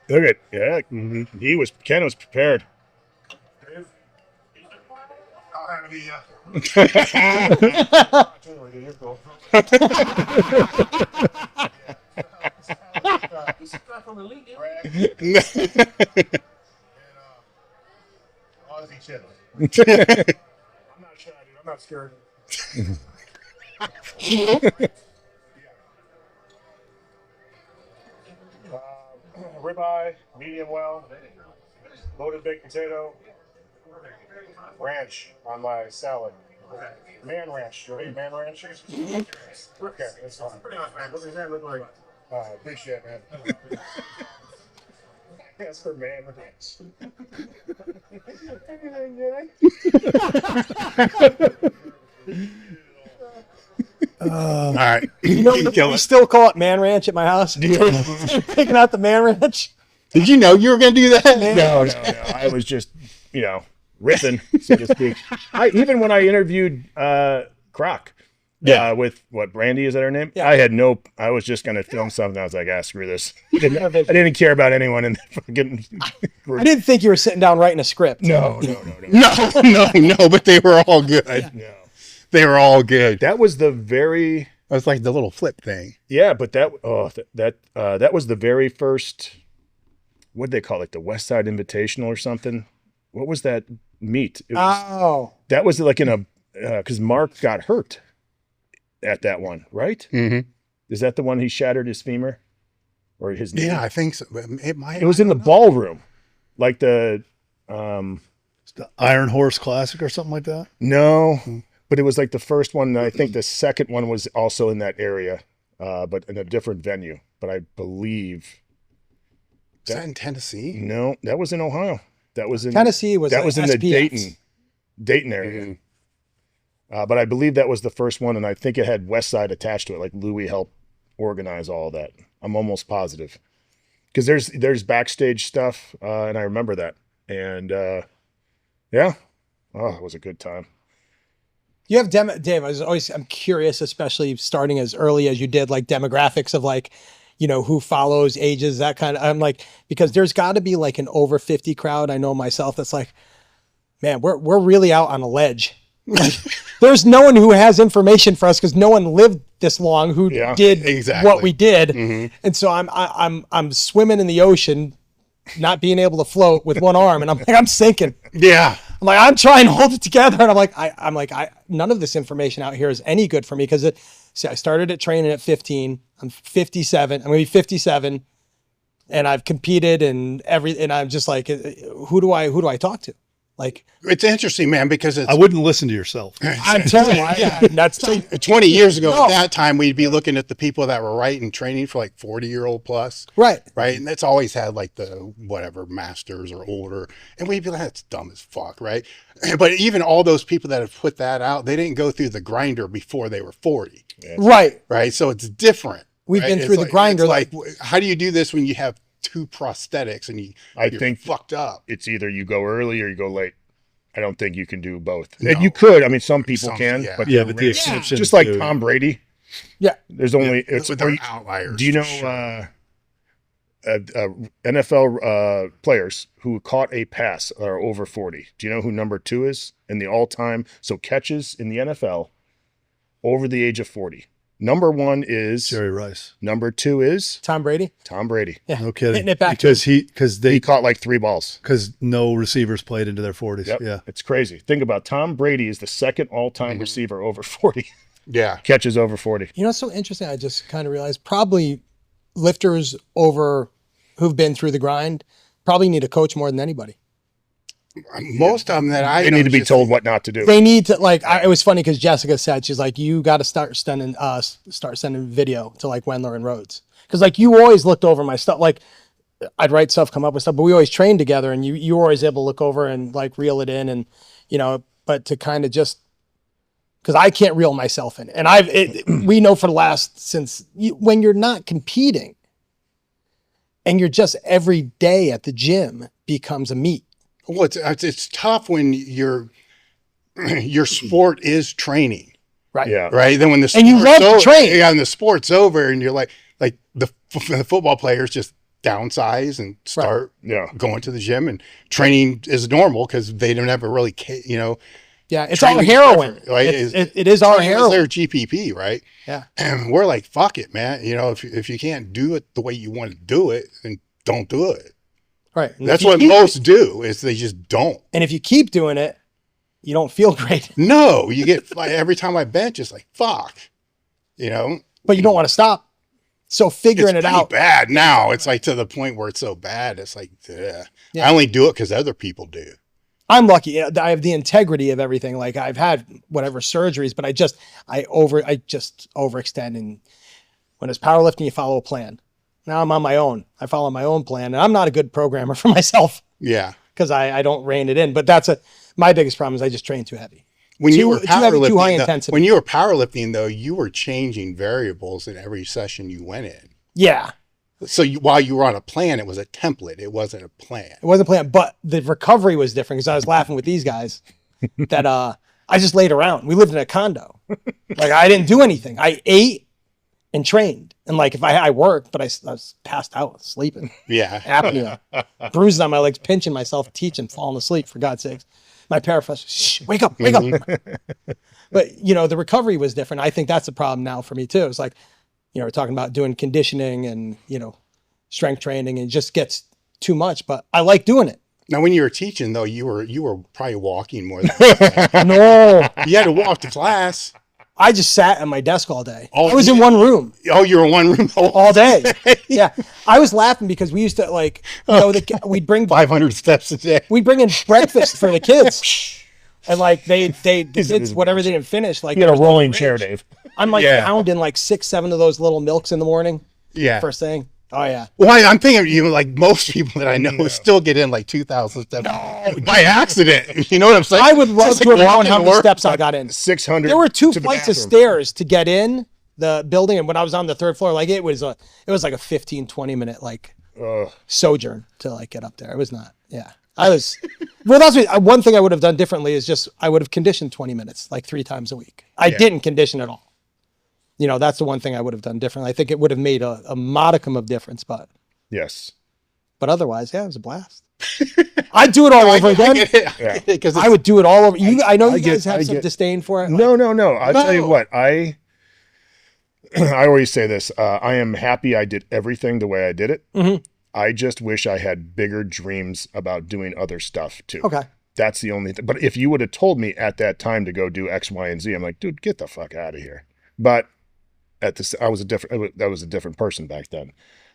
Look at Ken was prepared. I'll have to be This is from Elite. Aussie chili. I'm not shy, dude. I'm not scared. Ribeye, medium well, loaded baked potato, ranch on my salad. Man ranch. Do you eat man ranch? Okay, that's fine. What does that look like? I appreciate it, man. That's for man ranch. All right. You know, we still call it man ranch at my house. Picking out the man ranch. Did you know you were going to do that? No. I was just, riffing, so to speak. Even when I interviewed Croc, with Brandy, is that her name? Yeah. I was just going to film something. I was like, screw this. I didn't care about anyone in the fucking group. I didn't think you were sitting down writing a script. No. No, but they were all good. No. They were all good. That was the very... It was like the little flip thing. Yeah, but that was the very first... What'd they call it? The West Side Invitational or something? What was that meet? That was like in a... Because Mark got hurt at that one, right? Mm-hmm. Is that the one he shattered his femur? Or his knee? Yeah, I think so. It was in the ballroom. Like the... It's the Iron Horse Classic or something like that? No, but it was like the first one. I think the second one was also in that area, but in a different venue. But I believe... Was that in Tennessee? No, that was in Ohio. That was in Tennessee was that was in the SPX. Dayton area. Mm-hmm. But I believe that was the first one, and I think it had West Side attached to it. Like Louis helped organize all that. I'm almost positive because there's backstage stuff, and I remember that. And yeah, oh, it was a good time. You have Dave. I'm curious, especially starting as early as you did, like demographics of like, who follows, ages, that kind of. I'm like, because there's got to be like an over 50 crowd. I know myself. That's like, man, we're really out on a ledge. Like, there's no one who has information for us because no one lived this long who did what we did, and so I'm swimming in the ocean, not being able to float with one arm, and I'm sinking. Yeah. I'm like, I'm trying to hold it together. And I'm like, none of this information out here is any good for me because I started at training at 15. I'm 57. I'm going to be 57 and I've competed and I'm just like, who do I talk to? Like, it's interesting, man, because I wouldn't listen to yourself. I'm telling you, that's 20 years ago at that time, we'd be looking at the people that were writing training for like 40-year-old plus. Right. Right. And that's always had like the whatever masters or older. And we'd be like, that's dumb as fuck. Right. But even all those people that have put that out, they didn't go through the grinder before they were 40. Right. Right. So it's different. We've been through the grinder. Like, how do you do this when you have 2 prosthetics and you're fucked up? It's either you go early or you go late. I don't think you can do both. No. You could. I mean, some people can, but the exception, just like Tom Brady. Yeah, there's only it's outliers. Do you know NFL players who caught a pass are over 40? Do you know who number 2 is in the all-time? So catches in the NFL over the age of 40. Number 1 is Jerry Rice. Number 2 is Tom Brady. Tom Brady. Yeah, no kidding. Hitting it back because he caught like 3 balls because no receivers played into their 40s. Yep. Yeah, it's crazy. Think about Tom Brady is the second all-time receiver over 40. Yeah, catches over 40. You know, it's so interesting. I just kind of realized probably lifters who've been through the grind probably need a coach more than anybody. Most of them that they need to be told what not to do. They need to it was funny because Jessica said, she's like, you got to start sending video to like Wendler and Rhodes. Cause like you always looked over my stuff. Like I'd write stuff, come up with stuff, but we always trained together and you were always able to look over and like reel it in and, but to kind of just, cause I can't reel myself in. And we know for the last, when you're not competing and you're just every day at the gym becomes a meet. Well, it's tough when your sport is training, right? Yeah, right. Then when the and you love to train, and the sport's over, and you're like the football players just downsize and start going to the gym, and training is normal because they don't ever really, Yeah, it's all heroin. Right? It is our heroin. Their GPP, right? Yeah, and we're like, fuck it, man. If you can't do it the way you want to do it, then don't do it. Right. And that's what most do is they just don't. And if you keep doing it, you don't feel great. No, you get like every time I bench, it's like, fuck, But you don't want to stop. So figuring it out. Bad now. It's like to the point where it's so bad. It's like, I only do it because other people do. I'm lucky. I have the integrity of everything. Like I've had whatever surgeries, but I just overextend. And when it's powerlifting, you follow a plan. Now I'm on my own. I follow my own plan, and I'm not a good programmer for myself. Yeah, because I don't rein it in. But my biggest problem is I just train too heavy. When you were powerlifting, though, you were changing variables in every session you went in. Yeah. So while you were on a plan, it was a template. It wasn't a plan. It wasn't a plan, but the recovery was different because I was laughing with these guys that I just laid around. We lived in a condo. Like I didn't do anything. I ate and trained. And like if I worked, but I was passed out sleeping. Yeah. Apnea. Bruises on my legs, pinching myself, teaching, falling asleep, for God's sakes. My paraprofessor, shh, wake up. But, the recovery was different. I think that's a problem now for me too. It's like, we're talking about doing conditioning and, strength training, and it just gets too much, but I like doing it. Now, when you were teaching though, you were probably walking more than No. You had to walk to class. I just sat at my desk all day. I was in one room. Oh, you were in one room all day. Yeah. I was laughing because we used to we'd bring 500 steps a day. We'd bring in breakfast for the kids. And like the kids, whatever they didn't finish, like you had a rolling chair, Dave. I'm like pounding like 6, 7 of those little milks in the morning. Yeah. First thing. Oh yeah. Well, I'm thinking even like most people that I know still get in like 2,000 steps by accident. You know what I'm saying? I would love Just to like have known walking how to many work. steps I got in. 600. There were 2 to the flights of bathroom. stairs to get in the building, and when I was on the 3rd floor, like it was like a 15-20 minute like sojourn to like get up there. It was not. Yeah. I was, well, that's one thing I would have done differently is just, I would have conditioned 20 minutes, like 3 times a week. I didn't condition at all. You know, that's the one thing I would have done differently. I think it would have made a modicum of difference, but Yes. otherwise, yeah, it was a blast. I'd do it all over again. Because I would do it all over. I know you guys have some disdain for it. No. I'll tell you what, I always say this. I am happy I did everything the way I did it. Mm-hmm. I just wish I had bigger dreams about doing other stuff too. Okay. That's the only thing. But if you would have told me at that time to go do X, Y, and Z, I'm like, dude, get the fuck out of here. But that was a different person back then.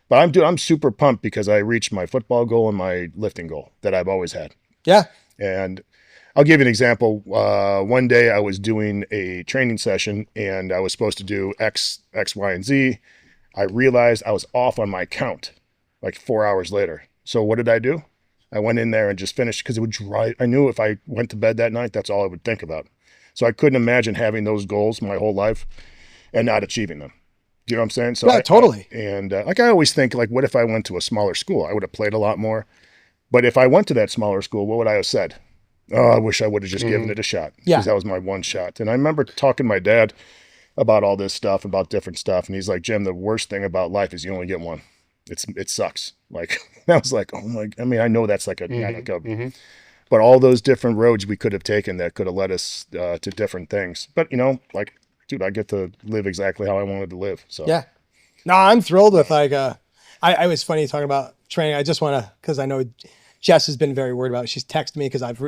But I'm super pumped because I reached my football goal and my lifting goal that I've always had. Yeah. And I'll give you an example. One day I was doing a training session and I was supposed to do X, Y, and Z. I realized I was off on my count like 4 hours later. So what did I do? I went in there and just finished because it would drive. I knew if I went to bed that night, that's all I would think about. So I couldn't imagine having those goals my whole life and not achieving them. You know what I'm saying? So yeah, totally. Like I always think, like, what if I went to a smaller school? I would have played a lot more. But if I went to that smaller school, what would I have said? Oh, I wish I would have just given it a shot. Yeah. Because that was my one shot. And I remember talking to my dad about all this stuff, about different stuff. And he's like, Jim, the worst thing about life is you only get one. It sucks. Like, I was like, oh my, I mean, I know that's like but all those different roads we could have taken that could have led us to different things. But, you know, like, dude, I get to live exactly how I wanted to live. So yeah, no, I'm thrilled with like, I was funny talking about training. I just want to, cause I know Jess has been very worried about it. She's texted me cause I've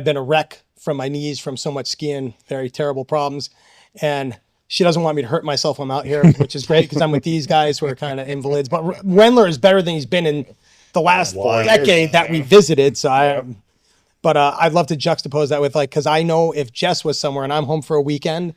been a wreck from my knees from so much skiing, very terrible problems. And she doesn't want me to hurt myself when I'm out here, which is great because I'm with these guys who are kind of invalids. But Wendler is better than he's been in the last decade that we visited. So I'd love to juxtapose that with like, because I know if Jess was somewhere and I'm home for a weekend,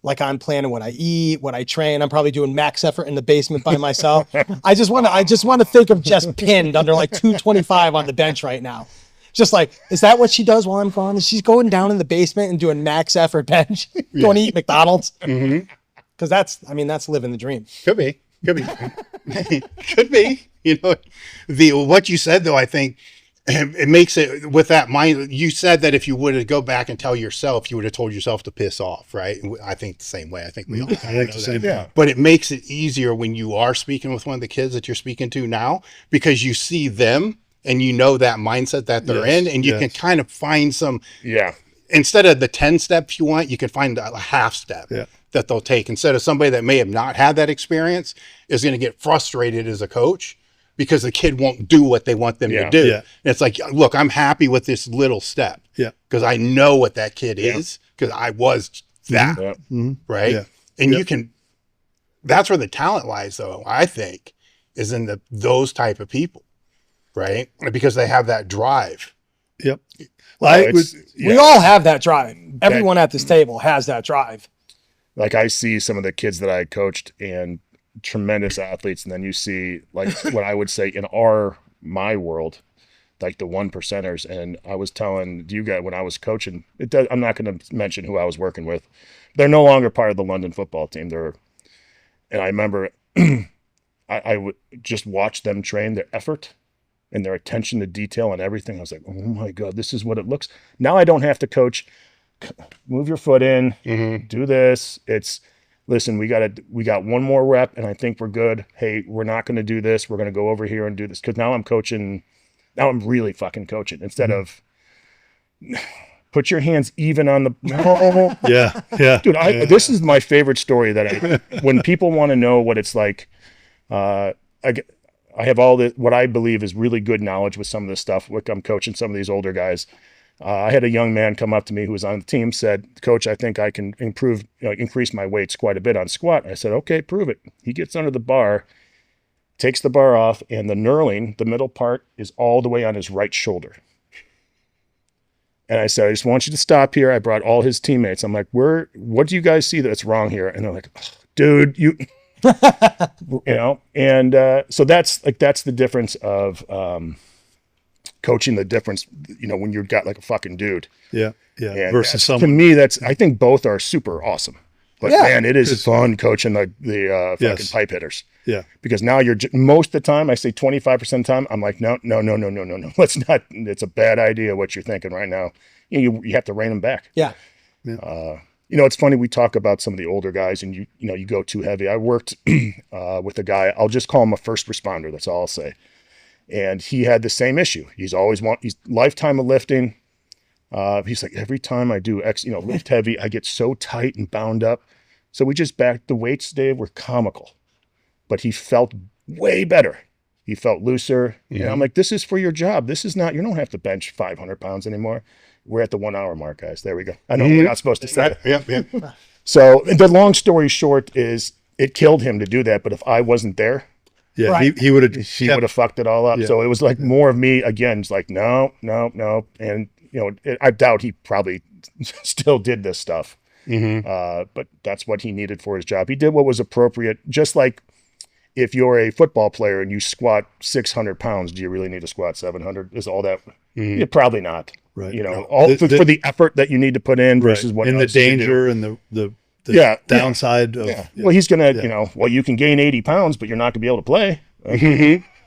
like I'm planning what I eat, what I train. I'm probably doing max effort in the basement by myself. I just want to think of Jess pinned under like 225 on the bench right now. Just like, is that what she does while I'm gone? Is she going down in the basement and doing max effort bench, going to eat McDonald's? Because that's living the dream. Could be. Could be. You know, what you said though, I think it makes it with that mind. You said that if you would have go back and tell yourself, you would have told yourself to piss off, right? I think the same way. I think we all kind of know that. Yeah. But it makes it easier when you are speaking with one of the kids that you're speaking to now because you see them and you know that mindset that they're in, and you can kind of find some. Yeah. Instead of the 10 steps you want, you can find a half step that they'll take. Instead of somebody that may have not had that experience is going to get frustrated as a coach because the kid won't do what they want them to do. Yeah. And it's like, look, I'm happy with this little step because I know what that kid is because I was that, right? Yeah. And you can, that's where the talent lies though, I think, is in those type of people, right? Because they have that drive. Yep. Well, we all have that drive. Everyone at this table has that drive. Like I see some of the kids that I coached and tremendous athletes, and then you see like what I would say in my world, like the 1%ers. And I was telling you guys when I was coaching, I'm not going to mention who I was working with. They're no longer part of the London football team. And I remember I would just watch them train, their effort and their attention to detail and everything. I was like, oh my God, this is what it looks. Now I don't have to coach, move your foot in, do this. It's, listen, we got one more rep and I think we're good. Hey, we're not going to do this. We're going to go over here and do this. Cause now I'm coaching. Now I'm really fucking coaching instead of put your hands even on the, dude, this is my favorite story that when people want to know what it's like, I have all the, what I believe is really good knowledge with some of this stuff. Look, I'm coaching some of these older guys. I had a young man come up to me who was on the team, said, Coach, I think I can increase my weights quite a bit on squat. I said, okay, prove it. He gets under the bar, takes the bar off, and the knurling, the middle part, is all the way on his right shoulder. And I said, I just want you to stop here. I brought all his teammates. I'm like, what do you guys see that's wrong here? And they're like, oh, dude, And so that's the difference of coaching. The difference, when you've got like a fucking dude. Yeah. And Versus to someone. me, I think both are super awesome. But man, it is fun coaching the fucking pipe hitters. Yeah. Because now most of the time, I say 25% of the time, I'm like, no. Let's not. It's a bad idea what you're thinking right now. You have to rein them back. Yeah. It's funny. We talk about some of the older guys, and you go too heavy. I worked with a guy. I'll just call him a first responder. That's all I'll say. And he had the same issue. He's lifetime of lifting. He's like, every time I do lift heavy, I get so tight and bound up. So we just backed the weights, Dave, were comical, but he felt way better. He felt looser. And I'm like, this is for your job. This is not, you don't have to bench 500 pounds anymore. We're at the 1 hour mark, guys. There we go. I know we're not supposed to say that. Yeah. So the long story short is it killed him to do that. But if I wasn't there, he would have fucked it all up. Yeah. So it was like more of me again. It's like, no. And, I doubt he probably still did this stuff. But that's what he needed for his job. He did what was appropriate. Just like if you're a football player and you squat 600 pounds, do you really need to squat 700? Is all that? Yeah, probably not. Right. For the effort that you need to put in versus what and the danger and the downside of. Yeah. Well, he's gonna, you can gain 80 pounds, but you're not gonna be able to play.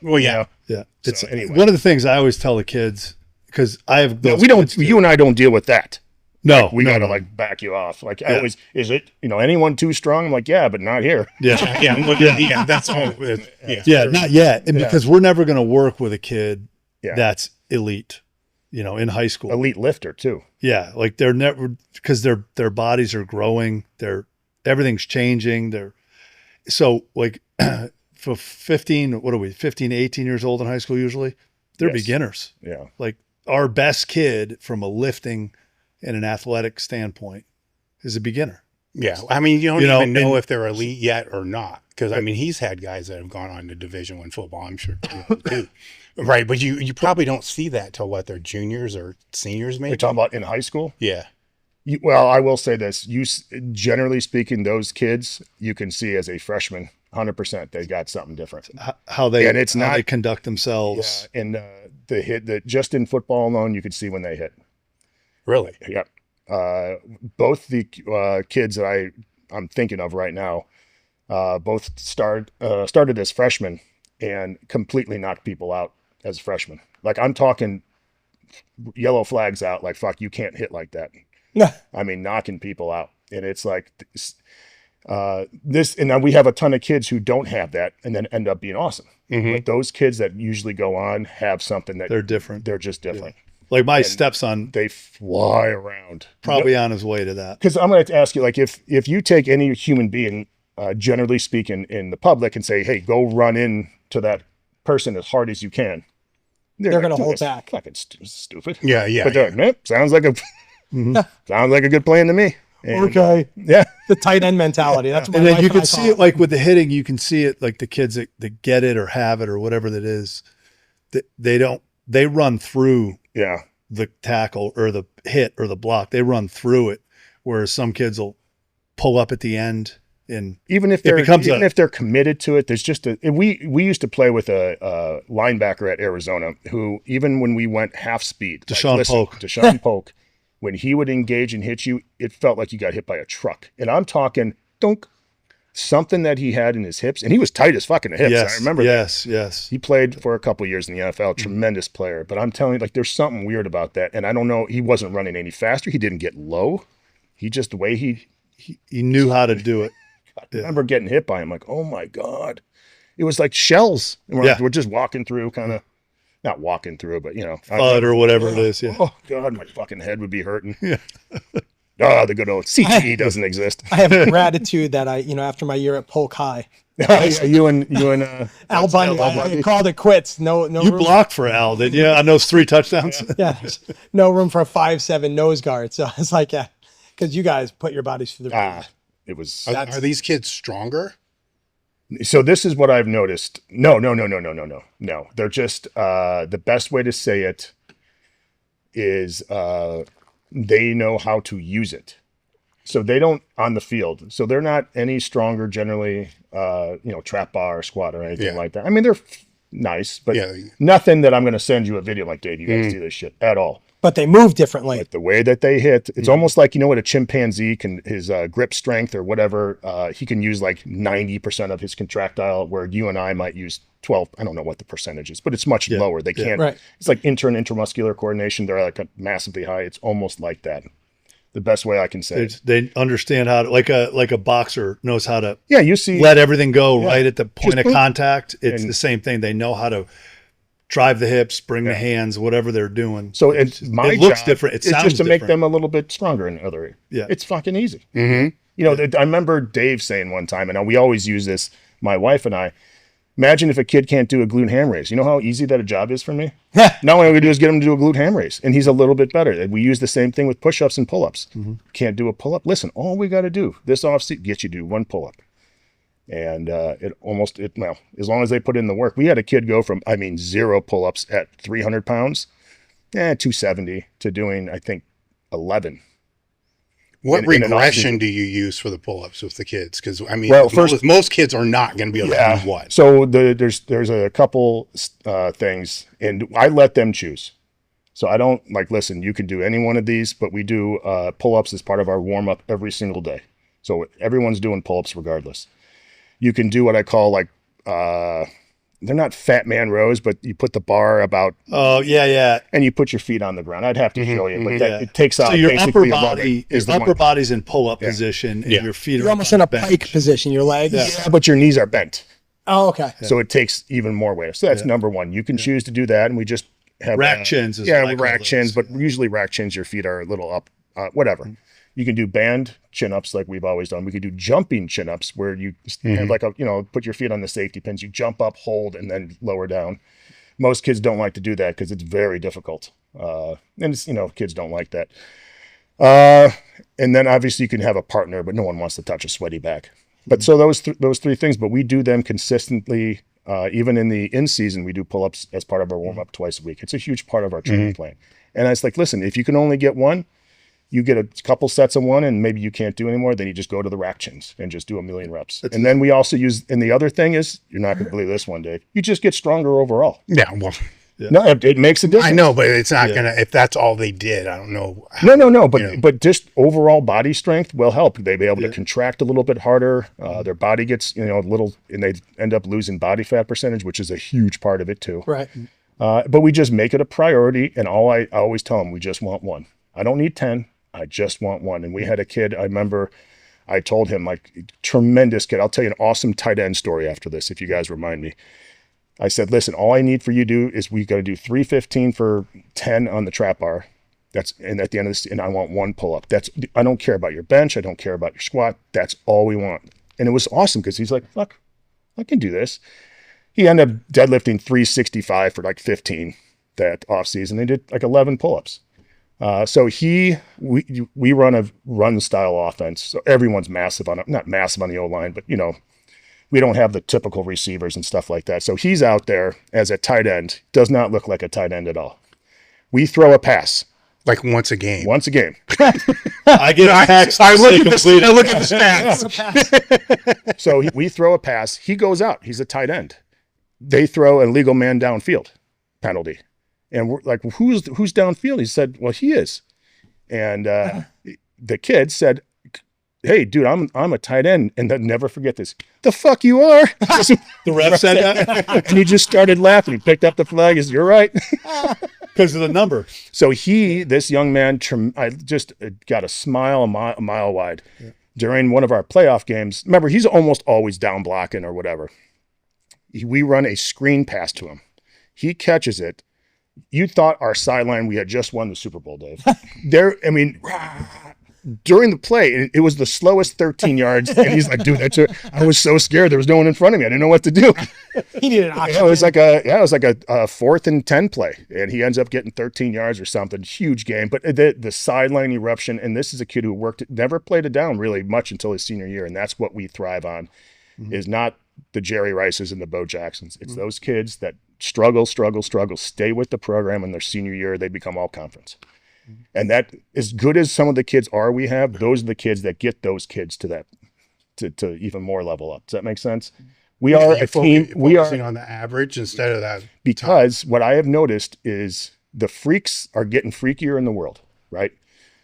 Well, yeah. Yeah. It's anyway. One of the things I always tell the kids, because I have those. You and I don't deal with that. No, we gotta back you off. Like I always, is it anyone too strong? I'm like, yeah, but not here. Yeah, yeah. That's all. Yeah, not yet, and because we're never gonna work with a kid that's elite, in high school. Elite lifter too. Yeah, like they're never, because their bodies are growing. Everything's changing. So like for 15, 18 years old in high school usually, they're beginners. Yeah, like our best kid from a lifting and an athletic standpoint is a beginner. Yeah. I mean, you don't even know if they're elite yet or not. Because, I mean, he's had guys that have gone on to Division I football, I'm sure. Too. Right. But you probably don't see that till they're juniors or seniors, maybe? You're talking about in high school? Yeah. Well, I will say this. Generally speaking, those kids, you can see as a freshman, 100%, they got something different. How they conduct themselves. Yeah, and the hit that just in football alone, you could see when they hit. Really? Yeah. Both the kids that I'm thinking of right now, both started as freshmen and completely knocked people out as freshmen. Like I'm talking yellow flags out. Like fuck, you can't hit like that. I mean, knocking people out, and it's like this. And now we have a ton of kids who don't have that, and then end up being awesome. But those kids that usually go on have something that they're different. They're just different. Yeah. Like my stepson, they fly around. Probably on his way to that. Because I'm going to ask you, like, if you take any human being, generally speaking, in the public and say, "Hey, go run into that person as hard as you can," they're going to hold back. Fucking stupid. Yeah. But they're like, sounds like a good plan to me. And, okay. Yeah. The tight end mentality. That's what and then you can see it like with the hitting. You can see it like the kids that get it or have it or whatever that is. They run through. Yeah. The tackle or the hit or the block, they run through it, whereas some kids will pull up at the end. And even if they're committed to it, there's just we used to play with a linebacker at Arizona who, even when we went half speed, Deshaun Polk, when he would engage and hit you, it felt like you got hit by a truck. And I'm talking something that he had in his hips, and he was tight as fucking hips. Yes, I remember that. Yes. He played for a couple of years in the NFL, tremendous player. But I'm telling you, like, there's something weird about that. And I don't know, he wasn't running any faster. He didn't get low. He just, the way he knew how to do it. I remember getting hit by him, like, oh my God. It was like shells. And we're just walking through, kind of, not walking through, but, FUD or whatever it is. Yeah. Oh God, my fucking head would be hurting. Yeah. The good old CTE doesn't exist. I have gratitude that after my year at Polk High. you and Al Bundy, I called it quits. No you room. Blocked for Al, did you? On those 3 touchdowns? Yeah. No room for a 5'7" nose guard. So it's like, because you guys put your bodies through the it was. Are these kids stronger? So this is what I've noticed. No. They're just the best way to say it is they know how to use it. So they don't on the field. So they're not any stronger generally, trap bar or squat or anything like that. I mean, they're nice, but nothing that I'm going to send you a video like, Dave, you guys do this shit at all. But they move differently. Like the way that they hit, it's almost like, what a chimpanzee can, his grip strength or whatever, he can use like 90% of his contractile, where you and I might use 12. I don't know what the percentage is, but it's much lower. They can't, it's like intramuscular coordination. They're like massively high. It's almost like that. The best way I can say it. They understand how to, like a boxer knows how to you see, let everything go right at the point of contact. It's the same thing. They know how to drive the hips, bring the hands, whatever they're doing. So it looks different. It sounds just to different. make them a little bit stronger in the other area. Yeah. It's fucking easy. I remember Dave saying one time, and we always use this, my wife and I, imagine if a kid can't do a glute ham raise. You know how easy that a job is for me? Now what we do is get him to do a glute ham raise, and he's a little bit better. We use the same thing with push-ups and pull-ups. Can't do a pull-up. Listen, all we got to do this off-season, get you to do one pull-up. And as long as they put in the work. We had a kid go from, 0 pull-ups at 300 pounds, 270 to doing, I think, 11. What regression do you use for the pull-ups with the kids? Because most kids are not going to be able to do what. So there's a couple things, and I let them choose. So I don't listen, you can do any one of these, but we do pull-ups as part of our warm-up every single day. So everyone's doing pull-ups regardless. You can do what I call they're not fat man rows, but you put the bar about. Oh yeah. And you put your feet on the ground. I'd have to show you, but it takes out. So your basically upper body's in pull-up position, and your feet You're almost in a pike position. Your legs. Yeah, but your knees are bent. Oh, okay. So it takes even more weight. So that's number one. You can choose to do that, and we just have rack chins. Rack chins, but usually rack chins, your feet are a little up. Whatever. You can do band chin-ups like we've always done. We could do jumping chin-ups where you have put your feet on the safety pins. You jump up, hold, and then lower down. Most kids don't like to do that because it's very difficult. And it's, kids don't like that. And then obviously you can have a partner, but no one wants to touch a sweaty back. But so those three things, but we do them consistently. Even in the in-season, we do pull-ups as part of our warm-up twice a week. It's a huge part of our training plan. And it's like, listen, if you can only get one, you get a couple sets of one and maybe you can't do anymore, then you just go to the rack chins and just do 1,000,000 reps. And then we also use, and the other thing is, you're not going to believe this one, Dave, you just get stronger overall. Yeah, well. Yeah. No, it makes a difference. I know, but it's not gonna. If that's all they did, I don't know. No. But just overall body strength will help. They'll be able to contract a little bit harder. Their body gets a little, and they end up losing body fat percentage, which is a huge part of it too. Right. But we just make it a priority, and I always tell them we just want one. I don't need 10. I just want one. And we had a kid. I remember I told him, tremendous kid. I'll tell you an awesome tight end story after this, if you guys remind me. I said, listen, all I need for you to do is we got to do 315 for 10 on the trap bar. And at the end of this, and I want one pull-up. I don't care about your bench. I don't care about your squat. That's all we want. And it was awesome because he's like, fuck, I can do this. He ended up deadlifting 365 for 15 that off season. They did 11 pull-ups. So we run a run style offense. So everyone's massive not massive on the O-line, but we don't have the typical receivers and stuff like that. So he's out there as a tight end, does not look like a tight end at all. We throw a pass. Once a game. I get I look at the stats. So we throw a pass. He goes out. He's a tight end. They throw an illegal man downfield penalty. And we're like, who's downfield? He said, well, he is. And the kid said, hey, dude, I'm a tight end. And then never forget this. The fuck you are? The ref said that? And he just started laughing. He picked up the flag. He said, you're right. Because of the number. So this young man, I just got a smile a mile wide. Yeah. During one of our playoff games. Remember, he's almost always down blocking or whatever. We run a screen pass to him. He catches it. You thought our sideline, we had just won the Super Bowl, Dave. During the play, it was the slowest 13 yards. And he's like, dude, I was so scared. There was no one in front of me. I didn't know what to do. He needed oxygen. It was like a 4th and 10 play. And he ends up getting 13 yards or something. Huge game. But the sideline eruption, and this is a kid who never played it down really much until his senior year. And that's what we thrive on, is not the Jerry Rices and the Bo Jacksons. It's those kids that struggle, stay with the program, in their senior year, they become all conference. And that, as good as some of the kids we have, those are the kids that get those kids to that, to even more level up. Does that make sense? We are a team. We are focusing on the average instead of that. Because what I have noticed is the freaks are getting freakier in the world, right?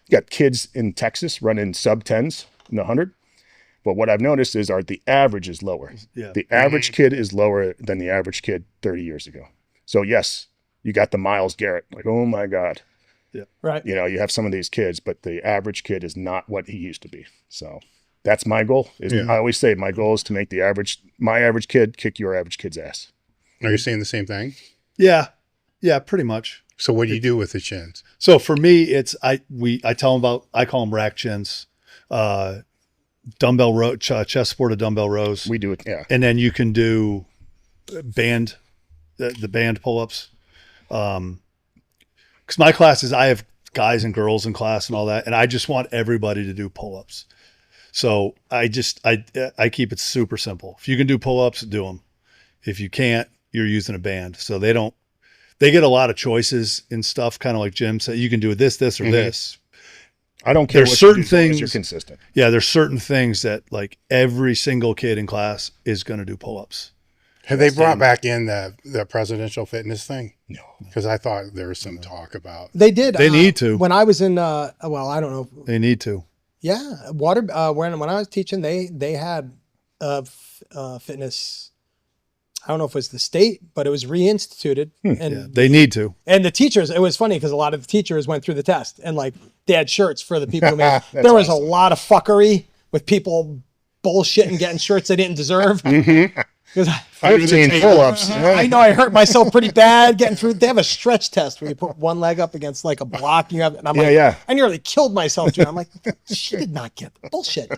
You got kids in Texas running sub 10s in the 100. But what I've noticed is the average is lower. Yeah. The average kid is lower than the average kid 30 years ago. So yes, you got the Myles Garrett, like, oh my God. Yeah. Right. You know, you have some of these kids, but the average kid is not what he used to be. So that's my goal. I always say my goal is to make my average kid kick your average kid's ass. Are you saying the same thing? Yeah. Yeah, pretty much. So what do you do with the chins? So for me, it's, I call them rack chins, dumbbell chest supported dumbbell rows. We do it. Yeah. And then you can do the band pull-ups. Because my classes, I have guys and girls in class and all that, and I just want everybody to do pull-ups. So I keep it super simple. If you can do pull-ups, do them. If you can't, you're using a band. So they get a lot of choices in stuff, kind of like Jim said, you can do this, or this. I don't care. There's certain things you're consistent. Yeah, there's certain things that like every single kid in class is going to do pull-ups. Have they brought back in the presidential fitness thing? No, because I thought there was some talk about. They did. They need to. When I was in, well, I don't know. They need to. Yeah, when I was teaching, they had fitness. I don't know if it was the state, but it was reinstituted. And they need to. And the teachers, it was funny because a lot of the teachers went through the test and like they had shirts for the people who made it. There was awesome. A lot of fuckery with people bullshitting, getting shirts they didn't deserve. Because I've seen pull-ups. I know I hurt myself pretty bad getting through. They have a stretch test where you put one leg up against like a block. And I'm like, I nearly killed myself doing it. I'm like, she did not get the bullshit.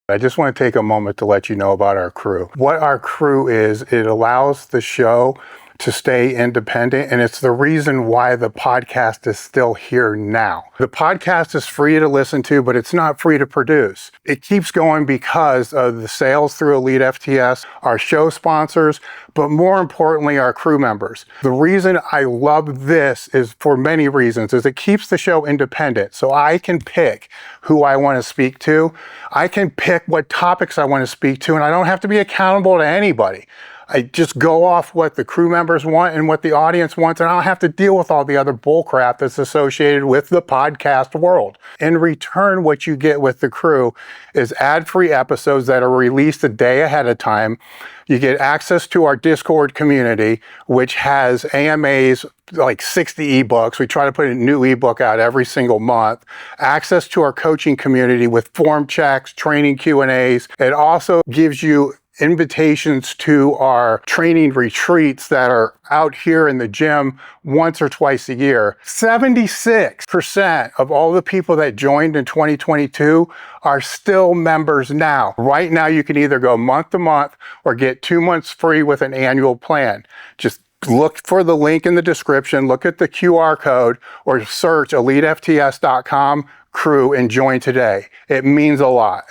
I just want to take a moment to let you know about our crew. What our crew is, it allows the show to stay independent, and it's the reason why the podcast is still here now. The podcast is free to listen to, but it's not free to produce. It keeps going because of the sales through Elite FTS, our show sponsors, but more importantly, our crew members. The reason I love this is for many reasons, is it keeps the show independent. So I can pick who I want to speak to. I can pick what topics I want to speak to, and I don't have to be accountable to anybody. I just go off what the crew members want and what the audience wants, and I don't have to deal with all the other bullcrap that's associated with the podcast world. In return, what you get with the crew is ad-free episodes that are released a day ahead of time. You get access to our Discord community, which has AMAs, like 60 ebooks. We try to put a new ebook out every single month. Access to our coaching community with form checks, training Q&As. It also gives you invitations to our training retreats that are out here in the gym once or twice a year. 76% of all the people that joined in 2022 are still members now. Right now, you can either go month to month or get 2 months free with an annual plan. Just look for the link in the description, look at the QR code, or search elitefts.com crew and join today. It means a lot.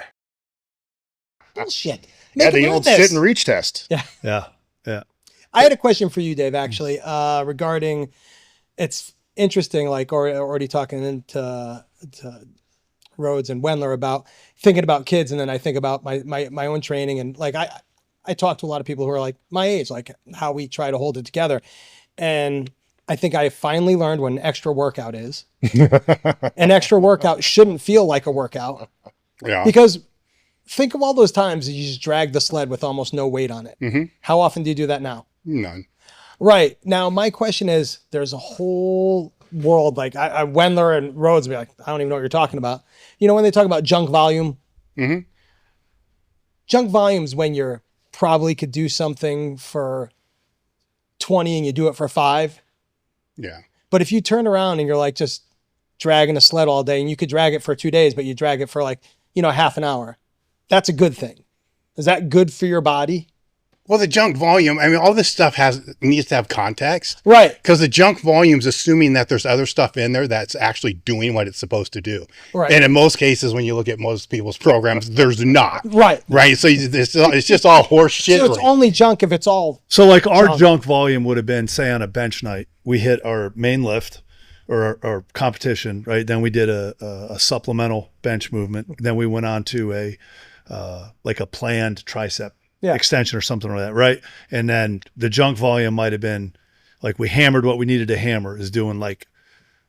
Bullshit. The old sit and reach test. Yeah. I had a question for you, Dave, actually, regarding, it's interesting, like already talking into Rhodes and Wendler about thinking about kids. And then I think about my own training. And like, I talk to a lot of people who are like my age, like how we try to hold it together. And I think I finally learned what an extra workout is. An extra workout shouldn't feel like a workout. Yeah. Because think of all those times that you just drag the sled with almost no weight on it. How often do you do that now? None. Right. Now, my question is, there's a whole world, like Wendler and Rhodes be like, I don't even know what you're talking about. You know, when they talk about junk volume, junk volume's when you're probably could do something for 20 and you do it for 5. Yeah. But if you turn around and you're like just dragging a sled all day and you could drag it for 2 days, but you drag it for like, half an hour, that's a good thing. Is that good for your body? Well, the junk volume, I mean, all this stuff needs to have context. Right. Because the junk volume's assuming that there's other stuff in there that's actually doing what it's supposed to do. Right. And in most cases, when you look at most people's programs, there's not. Right. Right. So it's just all horse shit. So it's only junk if it's all. So like our junk volume would have been, say on a bench night, we hit our main lift, or competition, right? Then we did a supplemental bench movement. Then we went on to a planned tricep extension or something like that, right? And then the junk volume might have been like we hammered what we needed to hammer, is doing like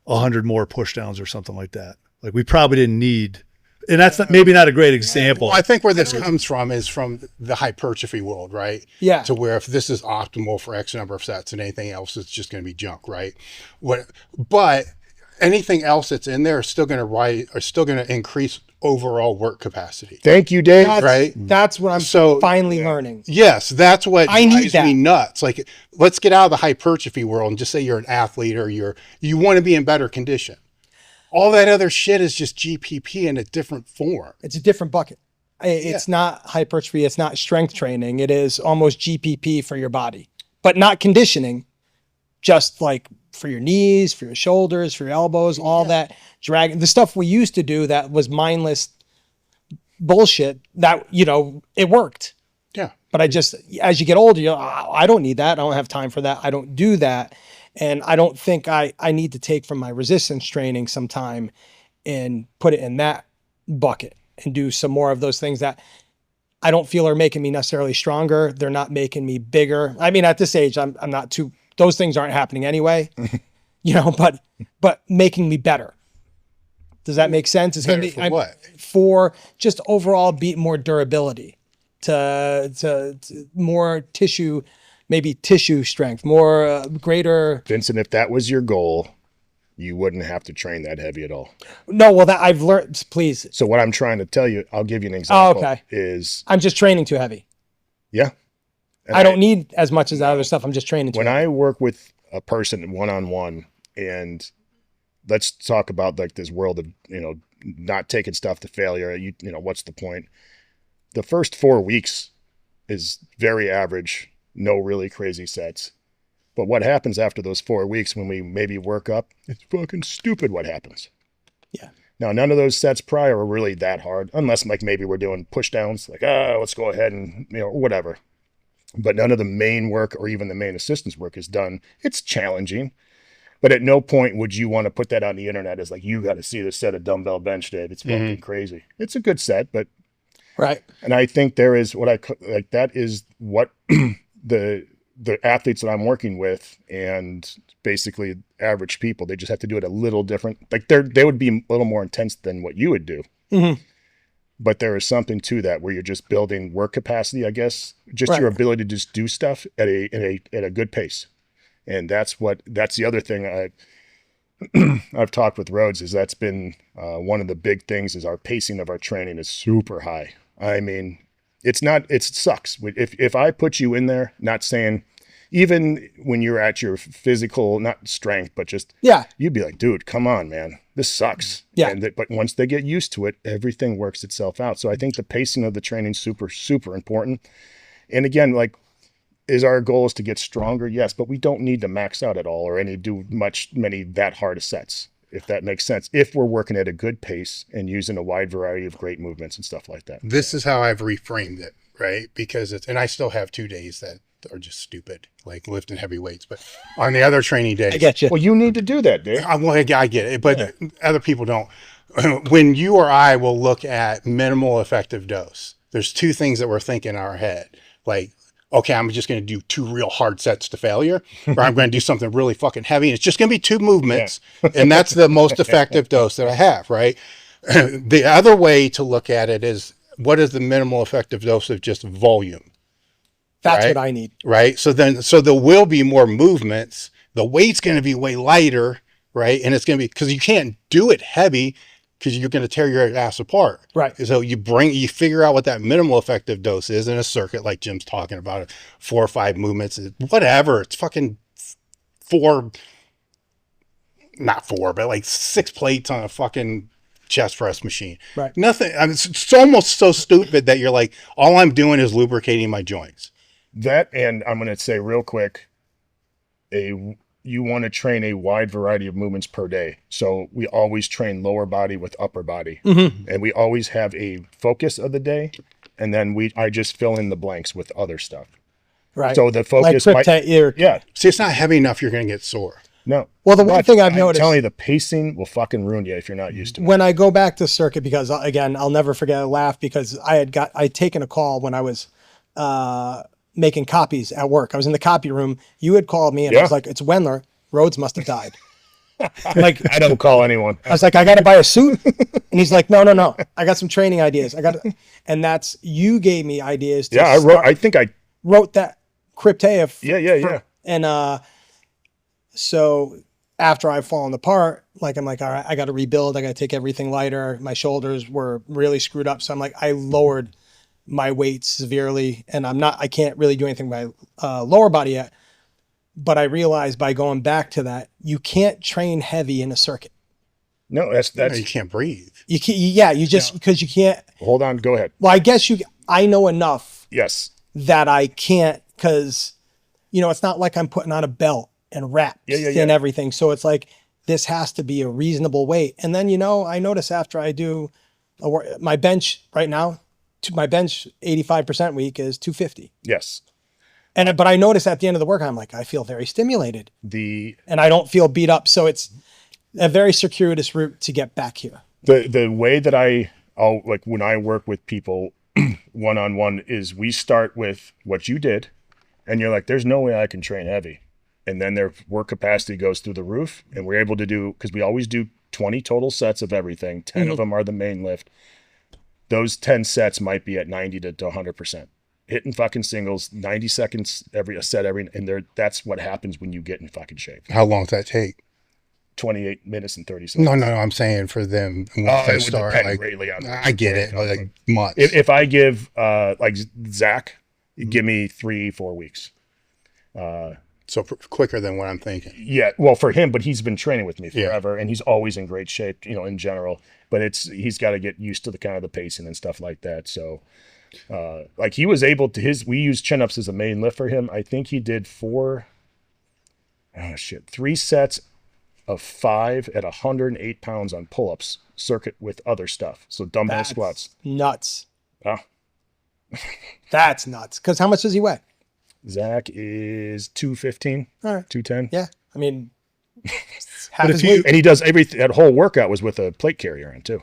100 more push downs or something like that. Like we probably didn't need, and that's maybe not a great example. Well, I think where this comes from is from the hypertrophy world, right? Yeah. To where if this is optimal for X number of sets and anything else, it's just going to be junk, right? But anything else that's in there is still going to increase overall work capacity. Thank you, Dave. That's what I'm finally learning. Yes, that's what I need. Drives me nuts. Like, let's get out of the hypertrophy world and just say you're an athlete or you want to be in better condition. All that other shit is just GPP in a different form. It's a different bucket. It's not hypertrophy. It's not strength training. It is almost GPP for your body, but not conditioning, just like for your knees, for your shoulders, for your elbows, all that the stuff we used to do that was mindless bullshit that, it worked. Yeah. But as you get older, I don't need that. I don't have time for that. I don't do that. And I don't think I need to take from my resistance training some time and put it in that bucket and do some more of those things that I don't feel are making me necessarily stronger. They're not making me bigger. I mean, at this age, I'm not too, those things aren't happening anyway, but making me better. Does that make sense? It's going to be what? For just overall more durability, to more tissue, maybe tissue strength, more greater. Vincent, if that was your goal, you wouldn't have to train that heavy at all. No, well, that I've learned. Please. So what I'm trying to tell you, I'll give you an example. Oh, okay. Is I'm just training too heavy. Yeah. And I don't need as much as that other stuff. I'm just training too heavy. When I work with a person one-on-one, and let's talk about like this world of, not taking stuff to failure. What's the point? The first 4 weeks is very average, no really crazy sets. But what happens after those 4 weeks when we maybe work up, it's fucking stupid what happens. Yeah. Now, none of those sets prior are really that hard, unless like maybe we're doing push downs, like, let's go ahead and, whatever. But none of the main work or even the main assistance work is done. It's challenging. But at no point would you want to put that on the internet as like, you got to see this set of dumbbell bench, Dave. It's fucking crazy. It's a good set, but. Right. And I think there is that is what the athletes that I'm working with and basically average people, they just have to do it a little different. Like they would be a little more intense than what you would do. Mm-hmm. But there is something to that where you're just building work capacity, I guess, just your ability to just do stuff at a good pace. And that's the other thing I've talked with Rhodes is that's been one of the big things is our pacing of our training is super high. I mean, it sucks. If I put you in there, not saying, even when you're at your physical, not strength, but just, you'd be like, dude, come on, man, this sucks. Yeah. But once they get used to it, everything works itself out. So I think the pacing of the training is super, super important. And again, like, is our goal is to get stronger? Yes, but we don't need to max out at all or do many that hard of sets, if that makes sense, if we're working at a good pace and using a wide variety of great movements and stuff like that. This is how I've reframed it, right? Because and I still have 2 days that are just stupid, like lifting heavy weights. But on the other training days, I get you. Well, you need to do that, Dave. I get it, but other people don't. When you or I will look at minimal effective dose, there's 2 things that we're thinking in our head. Like, okay, I'm just going to do 2 real hard sets to failure, or I'm going to do something really fucking heavy. And it's just going to be 2 movements. And that's the most effective dose that I have, right? The other way to look at it is, what is the minimal effective dose of just volume? That's right? what I need. Right. So there will be more movements. The weight's going to be way lighter, right? And it's going to be, because you can't do it heavy because you're going to tear your ass apart. Right. So you figure out what that minimal effective dose is in a circuit, like Jim's talking about, 4 or 5 movements, whatever. It's fucking not 4, but like 6 plates on a fucking chest press machine. Right. Nothing. I mean, it's almost so stupid that you're like, all I'm doing is lubricating my joints. That, and I'm going to say real quick, you want to train a wide variety of movements per day. So we always train lower body with upper body. Mm-hmm. And we always have a focus of the day. And then I just fill in the blanks with other stuff. Right. So the focus like See, it's not heavy enough, you're going to get sore. No. Well, the one thing I've noticed, I'm telling you, the pacing will fucking ruin you if you're not used to it. When I go back to circuit, because again, I'll never forget, I laugh because I'd taken a call when I was making copies at work. I was in the copy room. You had called me and I was like, it's Wendler. Rhodes must have died. Like, I don't call anyone. I was like, I got to buy a suit. And he's like, no. I got some training ideas. And that's, you gave me ideas. I think I wrote that Cryptea. Yeah. And so after I've fallen apart, like, I'm like, all right, I got to rebuild. I got to take everything lighter. My shoulders were really screwed up. So I'm like, I lowered my weight severely, and I can't really do anything with my lower body yet. But I realized by going back to that, you can't train heavy in a circuit. No, that's you can't breathe. You can't, because you can't. Hold on, go ahead. Well, I guess I know enough. Yes. That I can't, because, it's not like I'm putting on a belt and wraps and everything. So it's like, this has to be a reasonable weight. And then, I notice after I do my bench right now, my bench 85% week is 250. Yes. But I notice at the end of the workout, I'm like, I feel very stimulated. And I don't feel beat up. So it's a very circuitous route to get back here. The way that I'll like when I work with people one-on-one is we start with what you did, and you're like, there's no way I can train heavy. And then their work capacity goes through the roof, and we're able to do, because we always do 20 total sets of everything. 10 of them are the main lift. Those 10 sets might be at 90 to 100%. Hitting fucking singles, 90 seconds every set, and that's what happens when you get in fucking shape. How long does that take? 28 minutes and 30 seconds. No, I'm saying for them. Once they start, greatly on I get it. Like months. If I give, like Zach, give me 3-4 weeks. So quicker than what I'm thinking. Yeah, well, for him, but he's been training with me forever, and he's always in great shape, in general. But he's got to get used to the kind of the pacing and stuff like that. So, like he was able to we use chin ups as a main lift for him. I think he did 3 sets of 5 at 108 pounds on pull ups circuit with other stuff. So dumbbell squats. Nuts. Oh. That's nuts. Because how much does he weigh? Zach is 215. All right. 210. Yeah. I mean, and he does everything. That whole workout was with a plate carrier on too,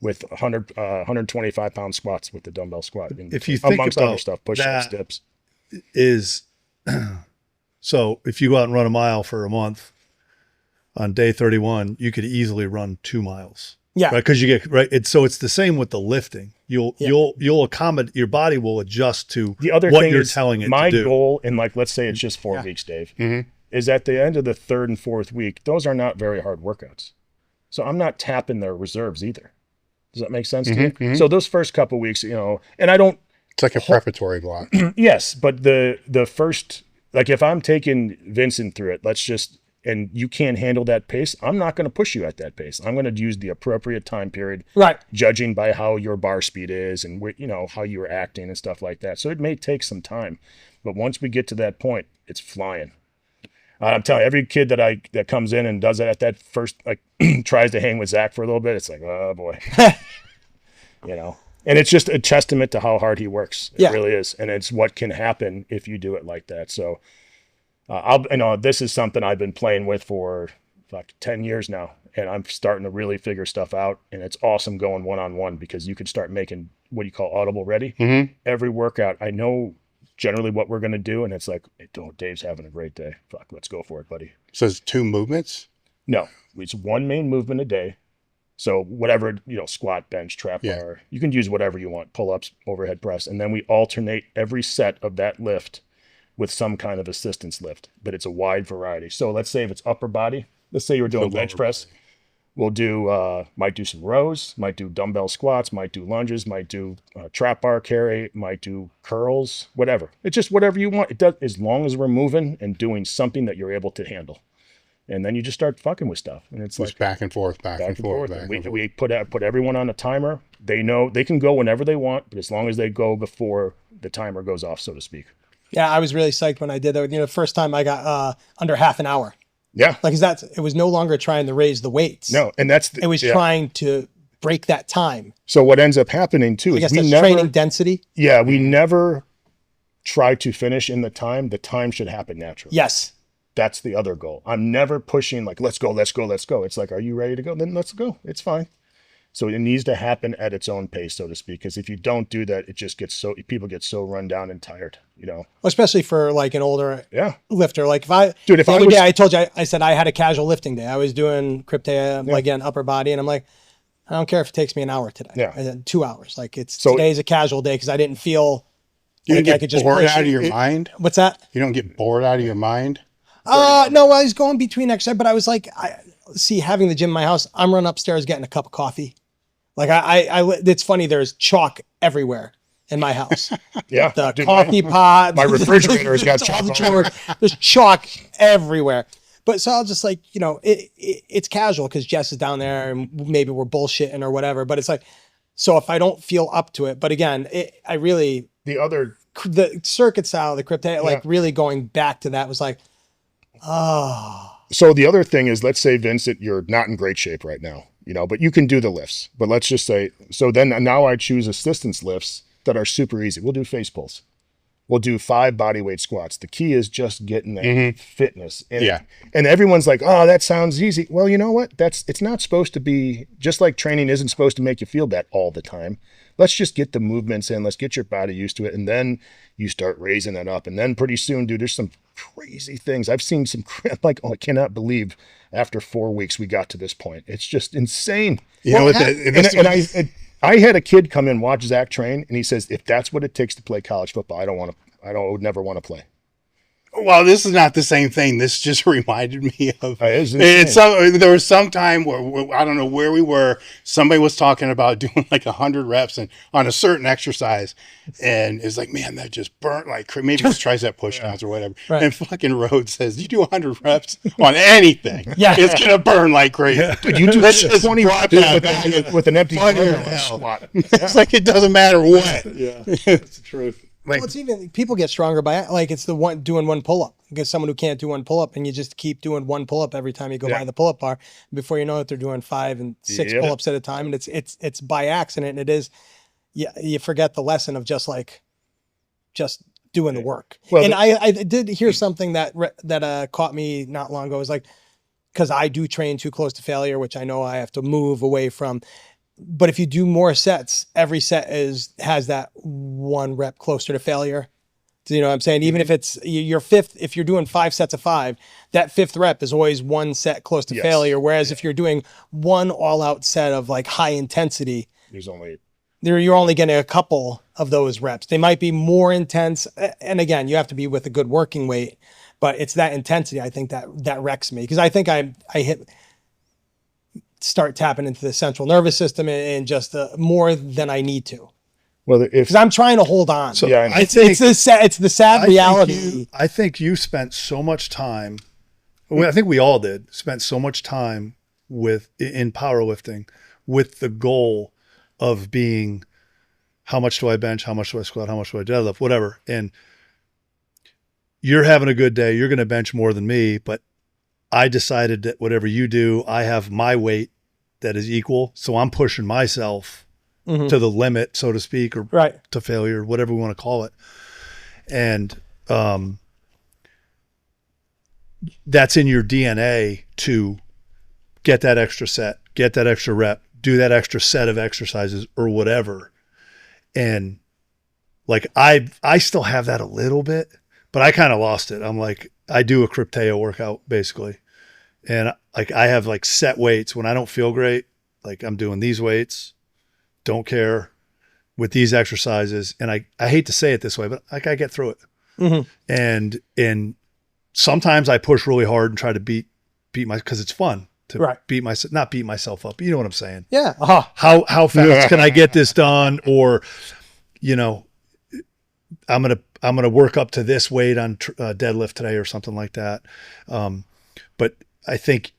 with 125 pound squats with the dumbbell squat. If you think amongst about other stuff, push-ups, dips. So if you go out and run a mile for a month, on day 31, you could easily run 2 miles. Yeah. Right. Because you get so it's the same with the lifting. You'll accommodate, your body will adjust to the other what thing you're is telling it my to do. goal, and like let's say it's just 4 weeks, Dave, is at the end of the 3rd and 4th week, those are not very hard workouts. So I'm not tapping their reserves either. Does that make sense to you? So those first couple weeks, and I don't. It's like a preparatory block. Yes, but the first, like if I'm taking Vincent through it, and you can't handle that pace, I'm not going to push you at that pace. I'm going to use the appropriate time period, right? Judging by how your bar speed is and how you're acting and stuff like that. So it may take some time, but once we get to that point, it's flying. I'm telling you, every kid that comes in and does it at that first, like tries to hang with Zach for a little bit, it's like, oh boy, and it's just a testament to how hard he works. It really is, and it's what can happen if you do it like that. So. This is something I've been playing with for like 10 years now, and I'm starting to really figure stuff out, and it's awesome going one-on-one because you can start making what you call audible ready. Every workout, I know generally what we're going to do, and it's like, oh, Dave's having a great day. Fuck, let's go for it, buddy. So it's 2 movements? No, it's 1 main movement a day. So whatever, squat, bench, trap bar, you can use whatever you want, pull-ups, overhead press, and then we alternate every set of that lift with some kind of assistance lift, but it's a wide variety. So let's say if it's upper body, let's say you were doing bench press, we'll do, might do some rows, might do dumbbell squats, might do lunges, might do trap bar carry, might do curls, whatever. It's just whatever you want. It does, as long as we're moving and doing something that you're able to handle. And then you just start fucking with stuff. And it's just like back and forth. We put everyone on a timer. They know they can go whenever they want, but as long as they go before the timer goes off, so to speak. Yeah, I was really psyched when I did that. The first time I got under half an hour. Yeah. Like, it was no longer trying to raise the weights. No, and it was trying to break that time. So what ends up happening too is training density. Yeah, we never try to finish in the time. The time should happen naturally. Yes. That's the other goal. I'm never pushing like, let's go, let's go, let's go. It's like, are you ready to go? Then let's go. It's fine. So it needs to happen at its own pace, so to speak. Because if you don't do that, it just gets people get so run down and tired, you know. Especially for like an older Yeah. lifter. Like if I told you, I said I had a casual lifting day. I was doing Krypteia, like again, upper body. And I'm like, I don't care if it takes me an hour today. Yeah. And then 2 hours. Like today's a casual day because I didn't feel You like don't I could get just bored push out of it. your mind? What's that? You don't get bored out of your mind? No, I was going between exercise, but I was like, having the gym in my house, I'm running upstairs getting a cup of coffee. Like it's funny. There's chalk everywhere in my house. Yeah. The coffee pot. My refrigerator has got chalk. There's chalk everywhere. But so I'll just like, you know, it's casual because Jess is down there and maybe we're bullshitting or whatever. But it's like, so if I don't feel up to it, but again, the circuit style, the Krypteia, like really going back to that was like, So the other thing is, let's say, Vincent, you're not in great shape right now, you know, but you can do the lifts. But let's just say, so then now I choose assistance lifts that are super easy. We'll do face pulls. We'll do 5 bodyweight squats. The key is just getting that fitness. And everyone's like, oh, that sounds easy. Well, you know what? It's not supposed to be, just like training isn't supposed to make you feel that all the time. Let's just get the movements in. Let's get your body used to it. And then you start raising it up. And then pretty soon, dude, there's some crazy things. I've seen some, like, oh, I cannot believe after 4 weeks we got to this point. It's just insane. You know what? I had a kid come in, watch Zach train, and he says, if that's what it takes to play college football, I would never want to play. Well, this is not the same thing. This just reminded me of. There was some time where I don't know where we were. Somebody was talking about doing like 100 reps and on a certain exercise, and it's like, man, that just burnt like maybe it's tricep push downs or whatever. Right. And fucking Rhodes says, you do 100 reps on anything, it's gonna burn like crazy. Yeah. Dude, you do 20 reps with an empty squat. It's like it doesn't matter what. Yeah, that's the truth. Like, well, it's even people get stronger by like it's the one doing one pull up. Because someone who can't do one pull up and you just keep doing one pull up every time you go by the pull up bar. Before you know it, they're doing 5 and 6 pull ups at a time, and it's by accident. And it is, you forget the lesson of just doing the work. Well, and I did hear something that caught me not long ago. It was like, because I do train too close to failure, which I know I have to move away from. But if you do more sets, every set has that 1 rep closer to failure. Do you know what I'm saying? Even if it's your 5th, if you're doing 5 sets of 5, that 5th rep is always 1 set close to failure. Whereas if you're doing 1 all-out set of like high intensity, you're only getting a couple of those reps. They might be more intense, and again, you have to be with a good working weight. But it's that intensity, I think, that wrecks me, because I think I start tapping into the central nervous system and just more than I need to. Well, because I'm trying to hold on. So it's the sad reality. I think you spent so much time. I think we all did spent so much time in powerlifting with the goal of being, how much do I bench? How much do I squat? How much do I deadlift? Whatever. And you're having a good day. You're going to bench more than me, but I decided that whatever you do, I have my weight that is equal. So I'm pushing myself to the limit, so to speak, or to failure, whatever we want to call it. And that's in your DNA to get that extra set, get that extra rep, do that extra set of exercises or whatever. And like, I still have that a little bit, but I kind of lost it. I'm like, I do a Krypteia workout basically. And like, I have like set weights when I don't feel great. Like, I'm doing these weights, don't care, with these exercises. And I hate to say it this way, but like, I get through it. And sometimes I push really hard and try to beat cause it's fun to not beat myself up. You know what I'm saying? Yeah. How fast can I get this done? Or, you know, I'm going to work up to this weight on deadlift today or something like that. But I think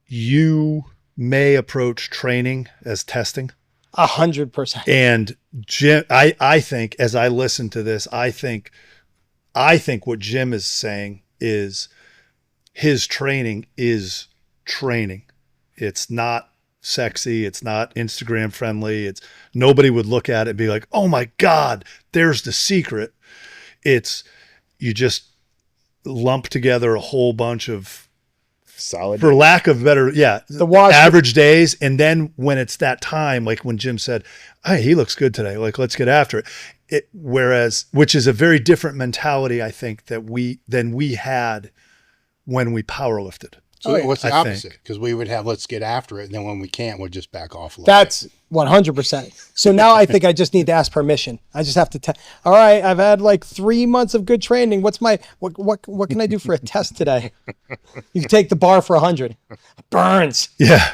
you may approach training as testing. 100%. And Jim, I think, as I listen to this, I think what Jim is saying is his training is training. It's not sexy. It's not Instagram friendly. Nobody would look at it and be like, oh my God, there's the secret. you just lump together a whole bunch of solid, for lack of better, average days. And then when it's that time, like when Jim said, hey, he looks good today, like, let's get after it. Which is a very different mentality, I think, than we had when we power lifted. So what's the opposite? Because we would have, let's get after it. And then when we can't, we'll just back off a little That's 100%. So now I think I just need to ask permission. I just have to all right, I've had like 3 months of good training. What's my, what can I do for a test today? You can take the bar for 100. Burns. Yeah.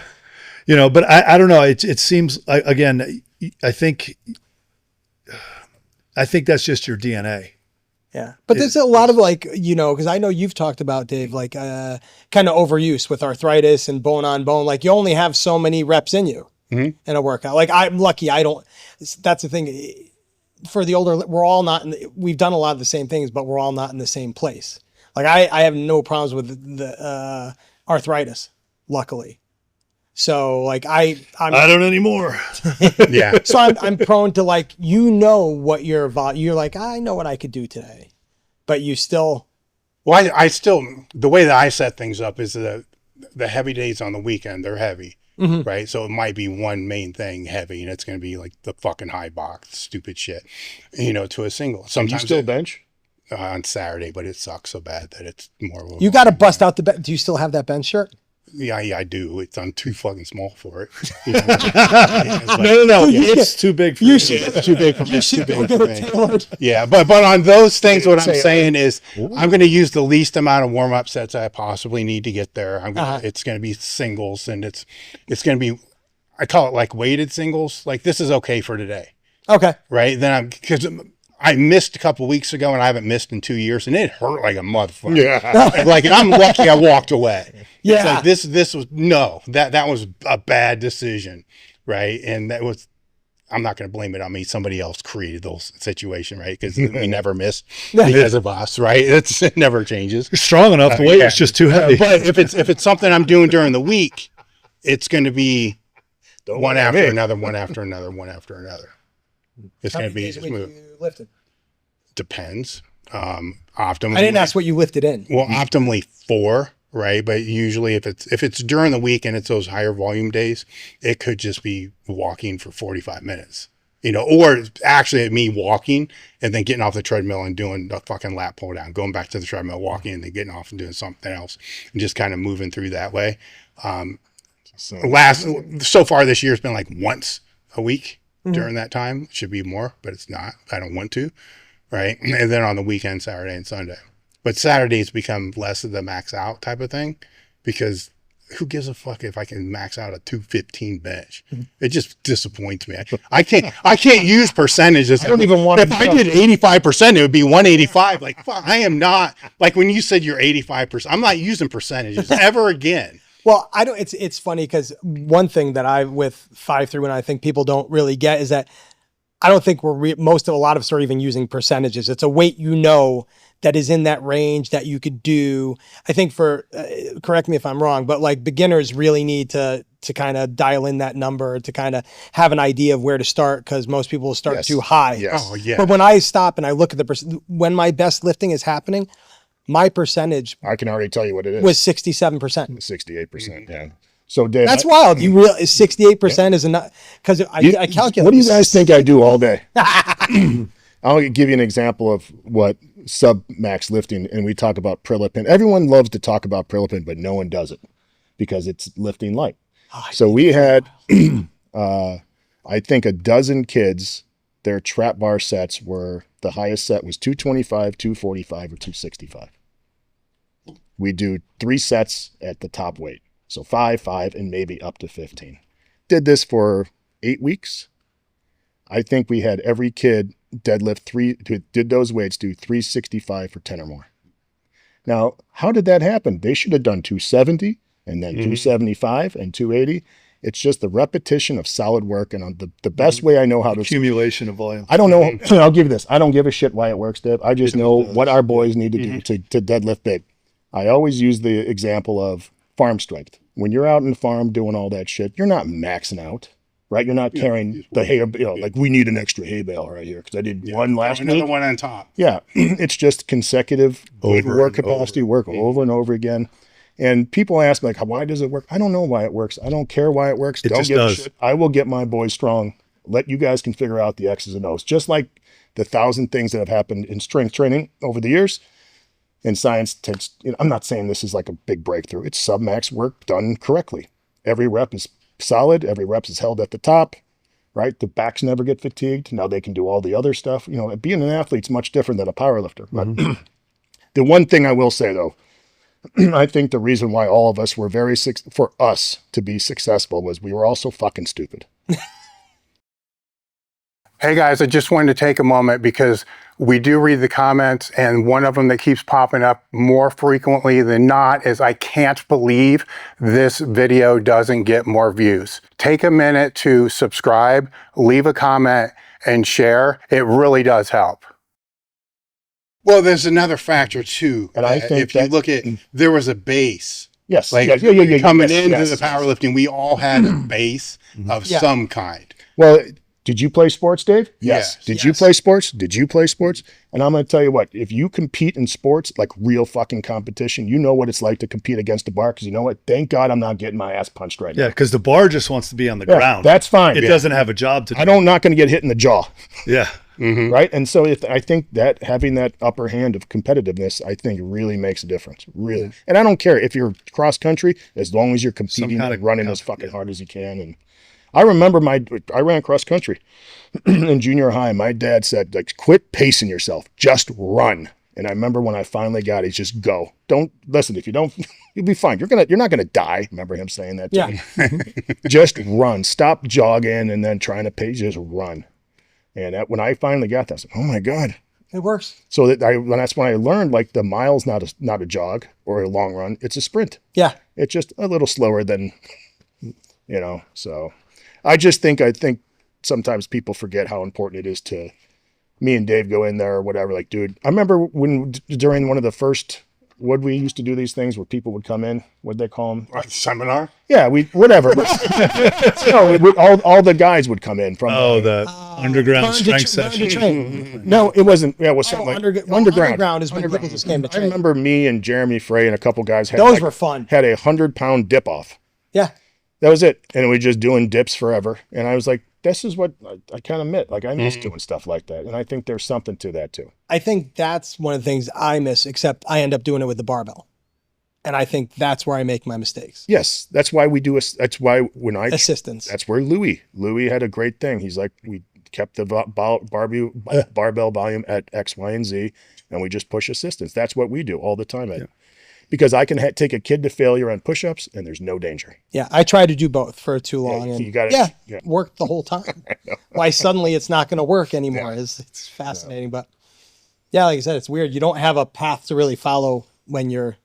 You know, but I don't know. It seems, again, I think that's just your DNA. Yeah. But there's a lot of like, you know, because I know you've talked about, Dave, like kind of overuse with arthritis and bone on bone. Like you only have so many reps in you in a workout. Like I'm lucky I don't, that's the thing. For the older, we're all not, we've done a lot of the same things, but we're all not in the same place. Like I have no problems with the arthritis, luckily. So like I don't anymore. Yeah. So I'm prone to like, you know what you're like, I know what I could do today, but you still. Well, I still, the way that I set things up is the heavy days on the weekend, they're heavy, right? So it might be one main thing heavy and it's going to be like the fucking high box, stupid shit, you know, to a single. Sometimes you still bench? On Saturday, but it sucks so bad that it's more. You got to bust out the bench. Do you still have that bench shirt? Yeah, I do. I'm too fucking small for it. No. It's too big for you. It's too big for me. It's too big for me. Yeah, but on those things, what I'm saying is I'm going to use the least amount of warm-up sets I possibly need to get there. It's going to be singles, and it's going to be, I call it like weighted singles. Like this is okay for today. Okay. Right? Then because I missed a couple weeks ago, and I haven't missed in 2 years, and it hurt like a motherfucker. Yeah. Like, I'm lucky I walked away. Yeah. It's like this was, no, that was a bad decision, right? And that was, I'm not going to blame it on me. Somebody else created those situation, right? Because we never miss because of us, right? It never changes. You're strong enough. The weight is just too heavy. But if it's something I'm doing during the week, it's going to be one after another, one after another, one after another. It's going to be smooth. You lifted? Depends. Optimally, I didn't ask what you lifted in. Well, optimally 4, right? But usually if it's during the week and it's those higher volume days, it could just be walking for 45 minutes, you know, or actually me walking and then getting off the treadmill and doing a fucking lat pull down, going back to the treadmill, walking and then getting off and doing something else and just kind of moving through that way. So far this year has been like once a week. During that time. It should be more, but it's not. I don't want to, right? And then on the weekend, Saturday and Sunday. But Saturdays become less of the max out type of thing because who gives a fuck if I can max out a 215 bench? It just disappoints me. I can't use percentages. I don't even want to. If I did 85%, it would be 185. Like, fuck, I am not, like when you said you're 85%, I'm not using percentages ever again. Well, I don't. It's funny because one thing that with 5'3", and I think people don't really get is that I don't think a lot of us are even using percentages. It's a weight that is in that range that you could do. I think correct me if I'm wrong, but like beginners really need to kind of dial in that number to kind of have an idea of where to start because most people will start too high. Yes. Oh yeah. But when I stop and I look at when my best lifting is happening. My percentage, I can already tell you what it is. Was 67%. 68%. Yeah. So Dave, that's wild. You really 68% is enough because I calculate. What do you guys think I do all day? I'll give you an example of what sub-max lifting, and we talk about Prilipin. Everyone loves to talk about Prilipin, but no one does it because it's lifting light. So we had, I think, a dozen kids. Their trap bar sets were, the highest set was 225, 245, or 265. We do 3 sets at the top weight. So 5, and maybe up to 15. Did this for 8 weeks. I think we had every kid deadlift who did those weights do 365 for 10 or more. Now, how did that happen? They should have done 270 and then 275 and 280. It's just the repetition of solid work. And the best way I know how to... Accumulation of volume. I don't know. I'll give you this. I don't give a shit why it works, Deb. I just know what our boys need to do to deadlift big. I always use the example of farm strength. When you're out in the farm doing all that shit, you're not maxing out, right? You're not carrying the hay, like we need an extra hay bale right here because I did one last week. Another one on top. Yeah, it's just consecutive work capacity, work over and over again. And people ask me, like, why does it work? I don't know why it works. I don't care why it works. Don't give a shit. I will get my boys strong. Let you guys can figure out the X's and O's. Just like the 1,000 things that have happened in strength training over the years. And science takes, I'm not saying this is like a big breakthrough. It's submax work done correctly. Every rep is solid. Every rep is held at the top, right? The backs never get fatigued. Now they can do all the other stuff. Being an athlete's much different than a powerlifter. But the one thing I will say, though, I think the reason why all of us were for us to be successful was we were all so fucking stupid. Hey guys, I just wanted to take a moment because we do read the comments, and one of them that keeps popping up more frequently than not is, I can't believe this video doesn't get more views. Take a minute to subscribe, leave a comment, and share. It really does help. Well, there's another factor too. And I think if you look at, there was a base. Yes. Coming into the powerlifting, we all had a base of some kind. Well, did you play sports, Dave? Yes. Did you play sports? Did you play sports? And I'm going to tell you what, if you compete in sports, like real fucking competition, you know what it's like to compete against a bar, because you know what? Thank God I'm not getting my ass punched right now. Yeah, because the bar just wants to be on the ground. That's fine. It doesn't have a job to do. I'm not going to get hit in the jaw. Yeah. Right? And so I think that having that upper hand of competitiveness, I think really makes a difference. Really. And I don't care if you're cross country, as long as you're competing and running as fucking hard as you can. And I remember I ran cross country in junior high. My dad said, like, quit pacing yourself, just run. And I remember when I finally got it, just go. Don't listen. If you don't, you'll be fine. You're not gonna die. Remember him saying that to me. Just run. Stop jogging and then trying to pace. Just run. And when I finally got that, I was like, oh my God, it works. So that's when I learned, like, the mile's not a jog or a long run. It's a sprint. Yeah. It's just a little slower than, so I think sometimes people forget how important it is to me and Dave go in there or whatever. Like, dude, I remember during one of the first, we used to do these things where people would come in, what'd they call them? Seminar? Yeah, whatever. All the guys would come in from the underground strength session. No, it wasn't. Yeah, it was something like underground. Underground is when people just came to train. I remember me and Jeremy Frey and a couple guys those were fun. Had 100-pound dip off. Yeah. That was it. And we just doing dips forever. And I was like, this is what I kind of miss. Like, I miss doing stuff like that. And I think there's something to that too. I think that's one of the things I miss, except I end up doing it with the barbell. And I think that's where I make my mistakes. Yes. That's why that's why when assistance. That's where Louis had a great thing. He's like, we kept the barbell volume at X, Y, and Z, and we just push assistance. That's what we do all the time. Because I can take a kid to failure on push-ups and there's no danger. Yeah, I tried to do both for too long. Yeah, and you got worked the whole time. Why suddenly it's not going to work anymore it's fascinating. But yeah, like I said, it's weird. You don't have a path to really follow when you're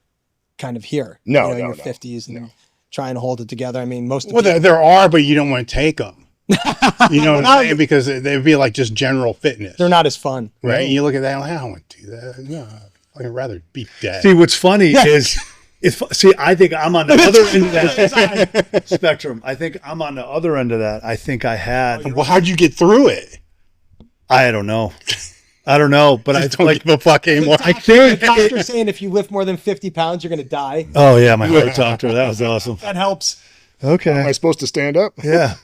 kind of here. In your 50s and trying to hold it together. I mean, there are, but you don't want to take them. You know what I'm saying? Because they'd be like just general fitness. They're not as fun. Right? And you look at that, like, I don't want to do that. No. I'd rather be dead. See, what's funny is I think I'm on the other end of that spectrum. I think I'm on the other end of that. I think I had. Well, how'd you get through it? I don't know. But I don't give a fuck anymore. I think the doctor's saying if you lift more than 50 pounds, you're going to die. Oh yeah, my heart doctor. That was awesome. That helps. Okay. Am I supposed to stand up? Yeah.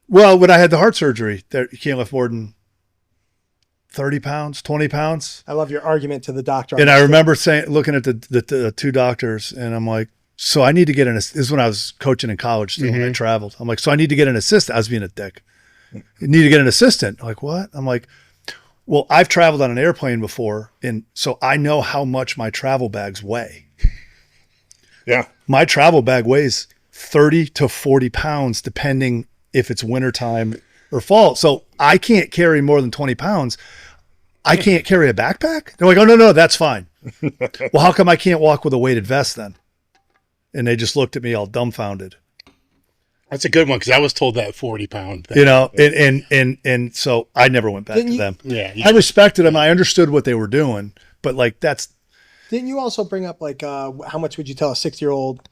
Well, when I had the heart surgery, you can't lift more than 30 pounds, 20 pounds. I love your argument to the doctor. And I remember looking at the two doctors, and I'm like, so I need to get this is when I was coaching in college still, when I traveled. I'm like, so I need to get an assistant. I was being a dick. You need to get an assistant. I'm like, what? I'm like, well, I've traveled on an airplane before, and so I know how much my travel bags weigh. Yeah. My travel bag weighs 30 to 40 pounds, depending if it's wintertime or fall. So I can't carry more than 20 pounds. I can't carry a backpack? They're like, oh, no, that's fine. Well, how come I can't walk with a weighted vest then? And they just looked at me all dumbfounded. That's a good one, because I was told that 40-pound thing. You know, and so I never went back to them. Yeah. I respected them. I understood what they were doing, but like Didn't you also bring up like how much would you tell a 6-year-old,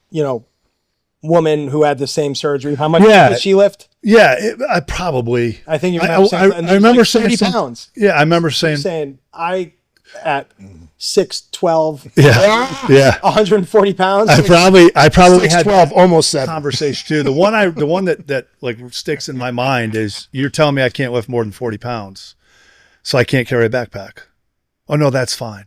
woman who had the same surgery. How much Yeah. did she lift? Yeah, I think you remember saying I remember like saying 30 pounds. Yeah, I remember saying I at 6'12", yeah, 140 pounds. I probably had 12, almost 7. conversation too. The one that like sticks in my mind is you're telling me I can't lift more than 40 pounds, so I can't carry a backpack. Oh no, that's fine.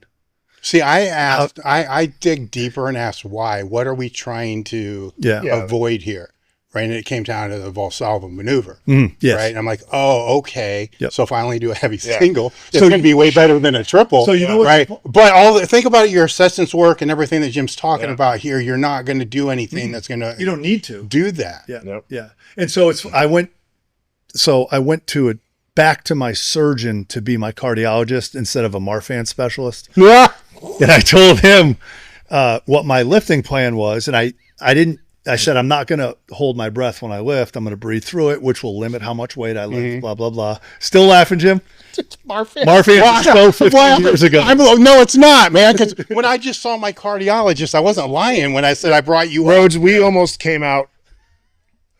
See, I asked, I dig deeper and asked why. What are we trying to avoid here? Right. And it came down to the Valsalva maneuver. Yes. Right. And I'm like, oh, okay. Yep. So if I only do a heavy single, it's going to be way better than a triple. So you know what? Right. But think about your assistance work and everything that Jim's talking about here. You're not going to do anything that's going to. You don't need to do that. Yeah. Nope. Yeah. And so I went back to my surgeon to be my cardiologist instead of a Marfan specialist. Yeah. And I told him what my lifting plan was. And I said, I'm not going to hold my breath when I lift. I'm going to breathe through it, which will limit how much weight I lift, blah, blah, blah. Still laughing, Jim? Marfan 15 years ago. No, it's not, man. Because when I just saw my cardiologist, I wasn't lying when I said I brought you Rhodes, we almost came out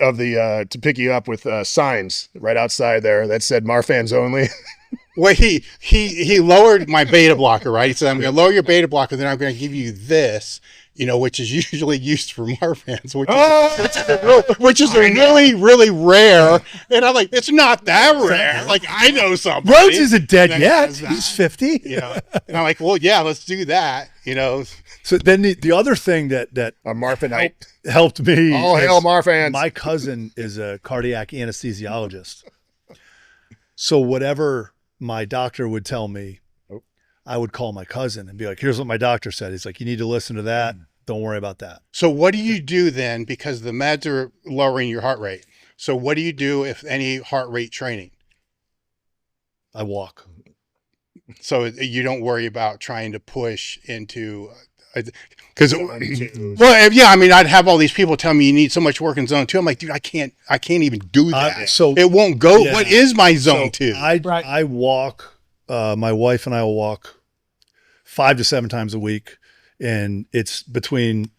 of the to pick you up with signs right outside there that said Marfan's only. Well, he lowered my beta blocker, right? He said, I'm going to lower your beta blocker, then I'm going to give you this, which is usually used for Marfans, which is really, really rare. And I'm like, it's not that rare. Like, I know something. Rhodes isn't dead yet. He's 50. And I'm like, well, yeah, let's do that, So then the other thing that A Marfanite. helped me. All hail Marfans. My cousin is a cardiac anesthesiologist. So whatever my doctor would tell me, I would call my cousin and be like, here's what my doctor said. He's like, you need to listen to that. Don't worry about that. So what do you do then? Because the meds are lowering your heart rate. So what do you do if any heart rate training? I walk. So you don't worry about trying to push into, because I mean, I'd have all these people tell me you need so much work in zone 2. I'm like, dude, I can't even do that. So it won't go. Yeah. What is my zone 2? I walk. My wife and I will walk 5 to 7 times a week, and it's between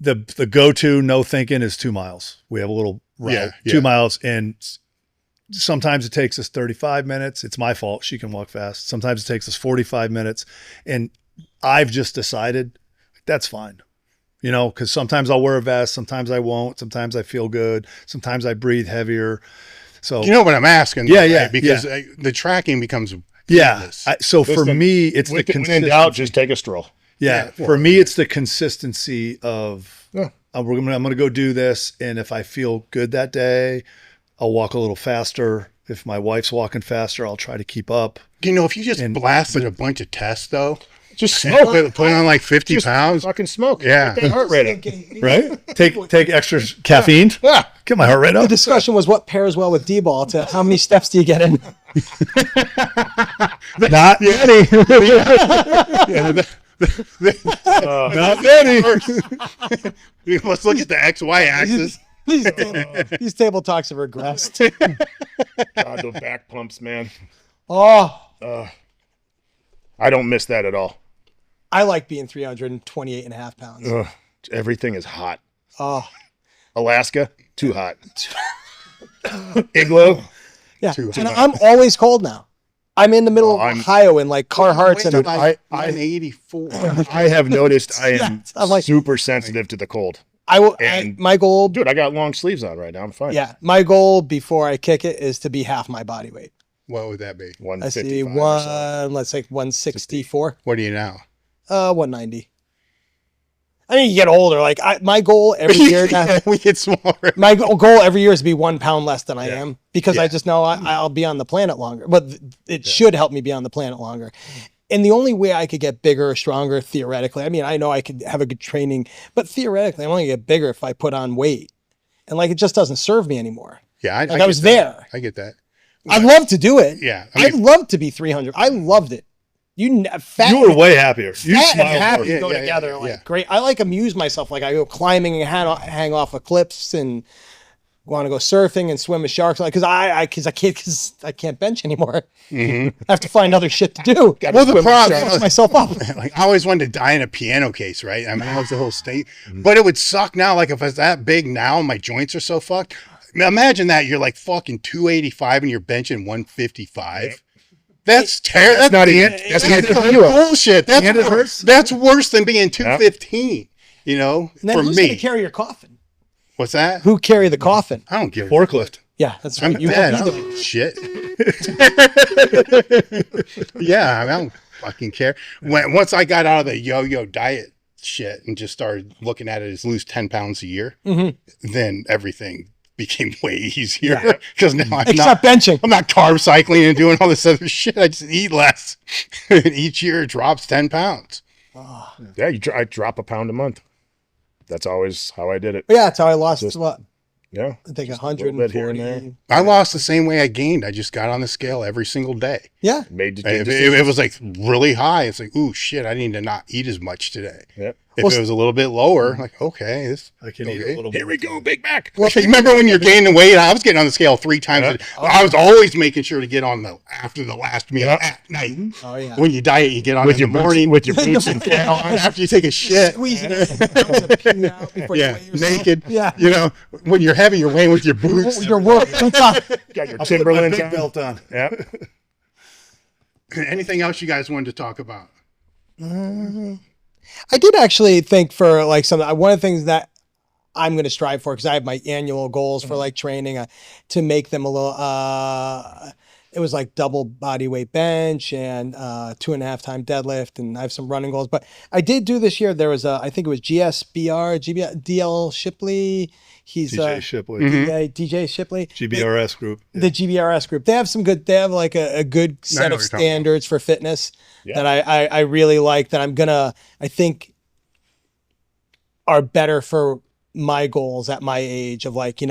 the go-to no thinking is 2 miles. We have a little route, 2 miles, and sometimes it takes us 35 minutes. It's my fault. She can walk fast. Sometimes it takes us 45 minutes. And I've just decided that's fine, because sometimes I'll wear a vest. Sometimes I won't. Sometimes I feel good. Sometimes I breathe heavier. So you know what I'm asking? Yeah. Because the tracking becomes so for me, it's the consistency. When in doubt, just take a stroll. Yeah. For me, it's the consistency of I'm going to go do this. And if I feel good that day, I'll walk a little faster. If my wife's walking faster, I'll try to keep up. If you just blasted a bunch of tests, though, just smoke. Put on like 50 pounds. Fucking smoke. Yeah. Get that heart rate up. Right? Take extra caffeine. Yeah. Get my heart rate up. The discussion was what pairs well with D-ball to how many steps do you get in? Not many. Not many. Let's look at the XY axis. These table talks have regressed. God, those back pumps, man. Oh. I don't miss that at all. I like being 328 and a half pounds. Ugh, everything is hot. Oh. Alaska, too hot. Igloo. Yeah. And I'm always cold now. I'm in the middle of Ohio in like Carhartts. And I'm 84. I have noticed I am super sensitive to the cold. My goal, dude, I got long sleeves on right now. I'm fine. Yeah. My goal before I kick it is to be half my body weight. What would that be? 155. Let's say 164. What are you now? 190. I mean, you get older. Like my goal every year. We get smaller. My goal every year is to be 1 pound less than I am because I just know I'll be on the planet longer. But it should help me be on the planet longer. And the only way I could get bigger or stronger theoretically, I mean, I know I could have a good training, but theoretically, I'm only gonna get bigger if I put on weight. And like, it just doesn't serve me anymore. Yeah. I was there. I get that. I'd love to do it. Yeah. I'd love to be 300. I loved it. You were way happier. You fat and smiled happy more. go together. Great. I like amuse myself. Like I go climbing and hang off of cliffs and want to go surfing and swim with sharks, like, because I can't bench anymore. I have to find other shit to do. Well, the problem, Fuck myself up. like, I always wanted to die in a piano case, right? I mean, that was the whole state. But it would suck now. Like, if I was that big now, my joints are so fucked. I mean, imagine that you're like fucking 285 and you're benching 155. That's terrible. That's not bullshit. That's worse than being 215. You know, And then for who's me. gonna carry your coffin? What's that? Who carry the coffin? I don't give a Forklift. Yeah, that's I'm right. You bad. I have don't give a shit. Yeah, I don't fucking care. Once I got out of the yo-yo diet shit and just started looking at it as lose 10 pounds a year, then everything became way easier because now Except benching. I'm not carb cycling and doing all this other shit. I just eat less. And each year it drops 10 pounds. Yeah, I drop a pound a month. That's always how I did it. Yeah, that's how I lost what? Yeah. I think Just a little bit here and 140. I lost the same way I gained. I just got on the scale every single day. Yeah. Made the If it was like really high, it's like, ooh, shit, I need to not eat as much today. Yep. If it was a little bit lower, like, okay, I can eat a little Here bit. we go, Big Mac. Well, remember when you're gaining weight? I was getting on the scale 3 times. A day. I was always making sure to get on after the last meal at night. Oh yeah. When you diet, you get on With in your the morning with your boots and after you take a shit. Squeeze it. Pee out before you Yeah, weigh yourself. naked. Yeah. You know, when you're heavy, you're weighing with your boots. Your work. got your My Timberlands big on. belt on. Yeah. Anything else you guys wanted to talk about? I did actually think for like one of the things that I'm going to strive for, because I have my annual goals for like training to make them a little, it was like double body weight bench and 2.5 time deadlift. And I have some running goals, but I did do this year. There was I think it was DL Shipley. He's DJ Shipley. DJ Shipley. GBRS group. The GBRS group. They have some good, they have like a good set know of what you're talking standards for fitness that I really like, that I think are better for my goals at my age of like,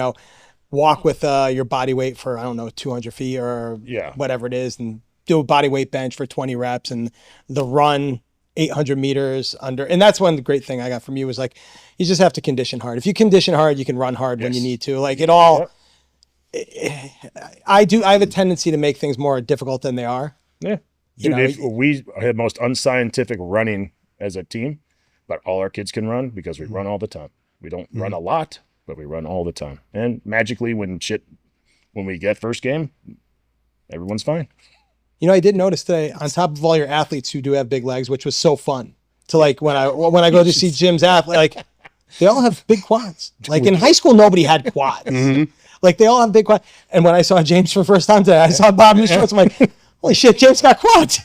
walk with your body weight for, 200 feet or whatever it is, and do a body weight bench for 20 reps and the run 800 meters under. And that's one great thing I got from you was like, you just have to condition hard. If you condition hard, you can run hard when you need to. Like it all, I have a tendency to make things more difficult than they are. Yeah. Dude, we have most unscientific running as a team, but all our kids can run because we run all the time. We don't run a lot, but we run all the time. And magically when we get first game, everyone's fine. I did notice today, on top of all your athletes who do have big legs, which was so fun to like, when I go to see Jim's athlete, like they all have big quads. Like in high school, nobody had quads. Like they all have big quads. And when I saw James for the first time today, I saw Bob in the shorts. I'm like, holy shit, James got quads.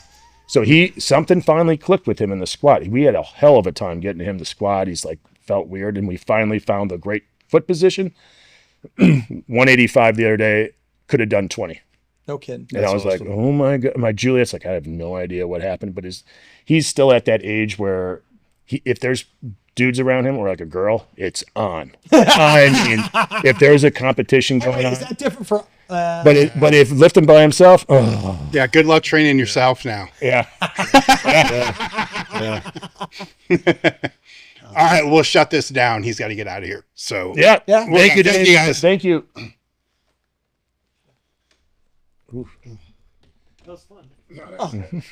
So something finally clicked with him in the squat. We had a hell of a time getting him to squat. He's like, felt weird. And we finally found a great foot position. 185 the other day, could have done 20. No kidding. And I was like, oh my God. My Juliet's like, I have no idea what happened, but he's still at that age where if there's dudes around him or like a girl, it's on. I mean, if there's a competition going on. Is that different for... But if lifting by himself, Yeah, good luck training yourself now. yeah. All right, we'll shut this down. He's got to get out of here. So Yeah. Thank you, Dave. guys. Thank you. That was fun.